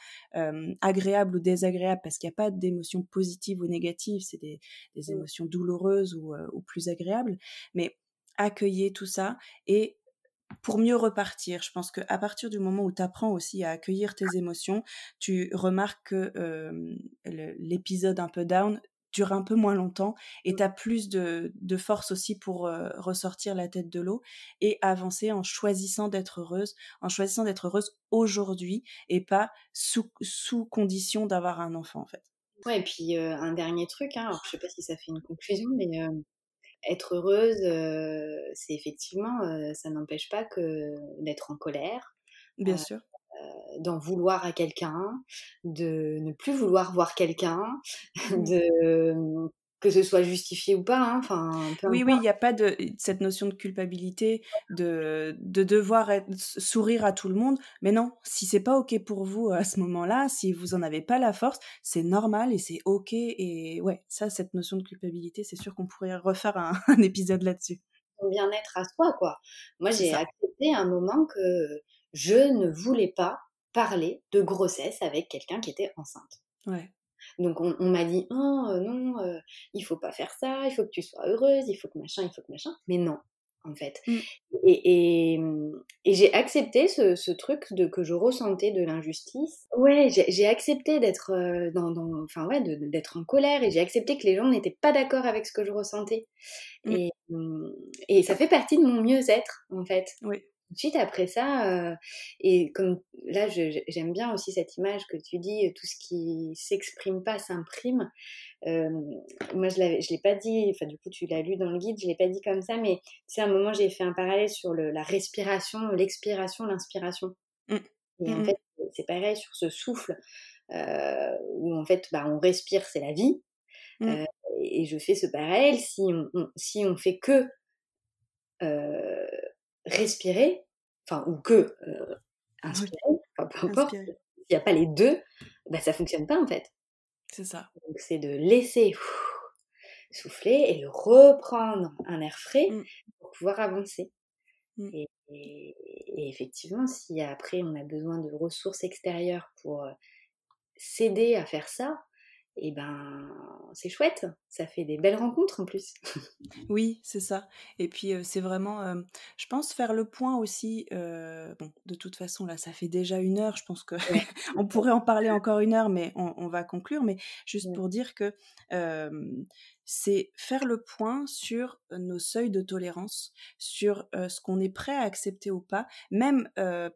agréable ou désagréable, parce qu'il n'y a pas d'émotions positives ou négatives, c'est des mmh. émotions douloureuses ou plus agréables, mais accueillez tout ça, et pour mieux repartir. Je pense qu'à partir du moment où tu apprends aussi à accueillir tes émotions, tu remarques que l'épisode un peu down dure un peu moins longtemps, et tu as plus de force aussi pour ressortir la tête de l'eau et avancer en choisissant d'être heureuse, aujourd'hui et pas sous condition d'avoir un enfant en fait. Ouais et puis, un dernier truc, hein, alors je sais pas si ça fait une conclusion, mais, être heureuse, c'est effectivement, ça n'empêche pas que d'être en colère, Bien sûr. d'en vouloir à quelqu'un, de ne plus vouloir voir quelqu'un, Mmh. de, que ce soit justifié ou pas, hein, enfin, peu Oui, oui, il importe. y a pas de cette notion de culpabilité, de devoir sourire à tout le monde. Mais non, si c'est pas OK pour vous à ce moment-là, si vous en avez pas la force, c'est normal et c'est OK, et ouais, ça, cette notion de culpabilité, c'est sûr qu'on pourrait refaire un un épisode là-dessus. Son bien-être à soi, quoi. Moi, C'est j'ai ça. accepté à un moment que je ne voulais pas parler de grossesse avec quelqu'un qui était enceinte. Ouais. Donc on m'a dit: «Oh, non, il faut pas faire ça, il faut que tu sois heureuse, il faut que machin, il faut que machin». Mais non, en fait. Mmh. Et j'ai accepté ce truc de que je ressentais de l'injustice. Ouais, j'ai accepté d'être, dans enfin ouais, d'être en colère et j'ai accepté que les gens n'étaient pas d'accord avec ce que je ressentais Mmh. et ça fait partie de mon mieux-être, en fait. Oui. Tout de suite après ça, et comme là j'aime bien aussi cette image que tu dis, tout ce qui s'exprime pas s'imprime. Hem, Moi je l'ai pas dit, enfin du coup tu l'as lu dans le guide, je l'ai pas dit comme ça, mais tu sais à un moment j'ai fait un parallèle sur le la respiration, l'expiration, l'inspiration. Mmh. Et en fait, c'est pareil sur ce souffle où en fait, on respire, c'est la vie. Mmh. Et je fais ce parallèle, si on fait que euh, respirer, enfin, ou que Oui, inspirer, enfin, peu importe, inspirer, s'il n'y a pas les deux, ça fonctionne pas en fait. c'est ça. Donc c'est de laisser souffler et de reprendre un air frais Mmh, pour pouvoir avancer. mmh. Et effectivement, si après on a besoin de ressources extérieures pour s'aider à faire ça, et ben c'est chouette, ça fait des belles rencontres en plus. Oui, c'est ça. Et puis, c'est vraiment, je pense faire le point aussi, bon, de toute façon, là, ça fait déjà 1 heure, je pense que Ouais, on pourrait en parler encore 1 heure, mais on va conclure. Mais juste ouais, pour dire que, hem, c'est faire le point sur nos seuils de tolérance, sur, ce qu'on est prêt à accepter ou pas. Même,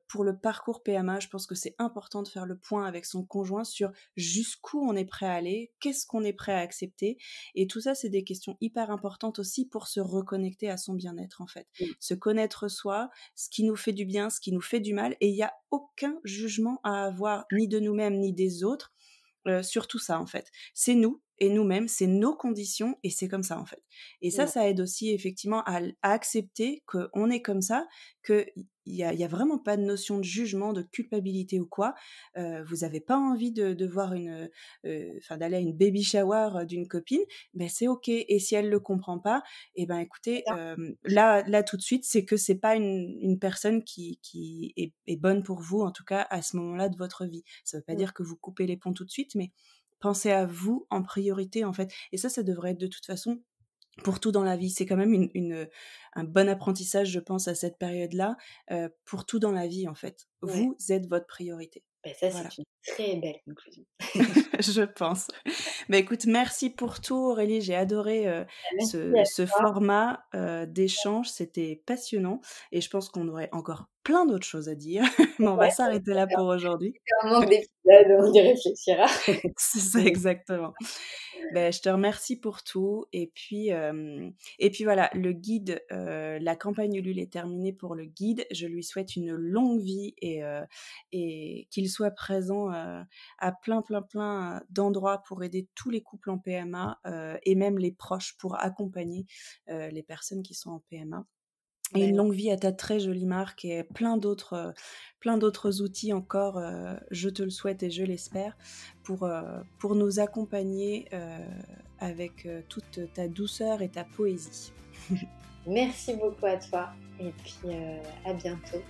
pour le parcours PMA, je pense que c'est important de faire le point avec son conjoint sur jusqu'où on est prêt à aller, qu'est-ce qu'on est prêt à accepter. Et tout ça, c'est des questions hyper importantes aussi pour se reconnecter à son bien-être, en fait. ouais, Se connaître soi, ce qui nous fait du bien, ce qui nous fait du mal, et il n'y a aucun jugement à avoir, ni de nous-mêmes, ni des autres, sur tout ça, en fait. C'est nous et nous-mêmes, c'est nos conditions, et c'est comme ça, en fait. Et ouais, ça aide aussi, effectivement, à accepter qu'on est comme ça, qu'il y a vraiment pas de notion de jugement, de culpabilité ou quoi. Vous avez pas envie de voir d'aller à une baby shower d'une copine, ben c'est ok. Et si elle le comprend pas, eh ben c'est écoutez, ça. là tout de suite, c'est que c'est pas une personne qui est bonne pour vous, en tout cas à ce moment-là de votre vie. Ça veut pas Ouais, dire que vous coupez les ponts tout de suite, mais pensez à vous en priorité, en fait. Et ça devrait être de toute façon pour tout dans la vie. C'est quand même un bon apprentissage, je pense, à cette période-là, pour tout dans la vie, en fait. ouais. Vous êtes votre priorité. Ça, Voilà. c'est une très belle conclusion. Je pense. Bah, écoute, merci pour tout Aurélie, j'ai adoré, Merci ce format, d'échange, c'était passionnant, et je pense qu'on aurait encore plein d'autres choses à dire, mais on va s'arrêter là pour aujourd'hui. un manque d'épisodes, on y réfléchira. C'est ça, exactement. Ben, je te remercie pour tout, et puis voilà, le guide, la campagne Ulule est terminée pour le guide. Je lui souhaite une longue vie, et qu'il soit présent, à plein d'endroits pour aider tous les couples en PMA, et même les proches pour accompagner, les personnes qui sont en PMA. Et une longue vie à ta très jolie marque, et plein d'autres outils encore, je te le souhaite et je l'espère, pour nous accompagner, avec, toute ta douceur et ta poésie. Merci beaucoup à toi et puis à bientôt.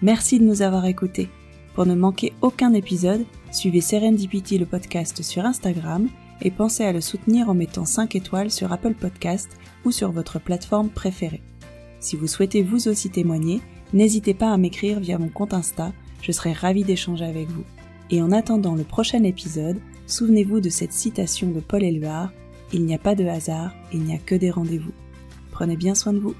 Merci de nous avoir écoutés. Pour ne manquer aucun épisode, suivez Serendipity le podcast sur Instagram, et pensez à le soutenir en mettant 5 étoiles sur Apple Podcast ou sur votre plateforme préférée. Si vous souhaitez vous aussi témoigner, n'hésitez pas à m'écrire via mon compte Insta, je serai ravie d'échanger avec vous. Et en attendant le prochain épisode, souvenez-vous de cette citation de Paul Éluard, « Il n'y a pas de hasard, il n'y a que des rendez-vous ». Prenez bien soin de vous.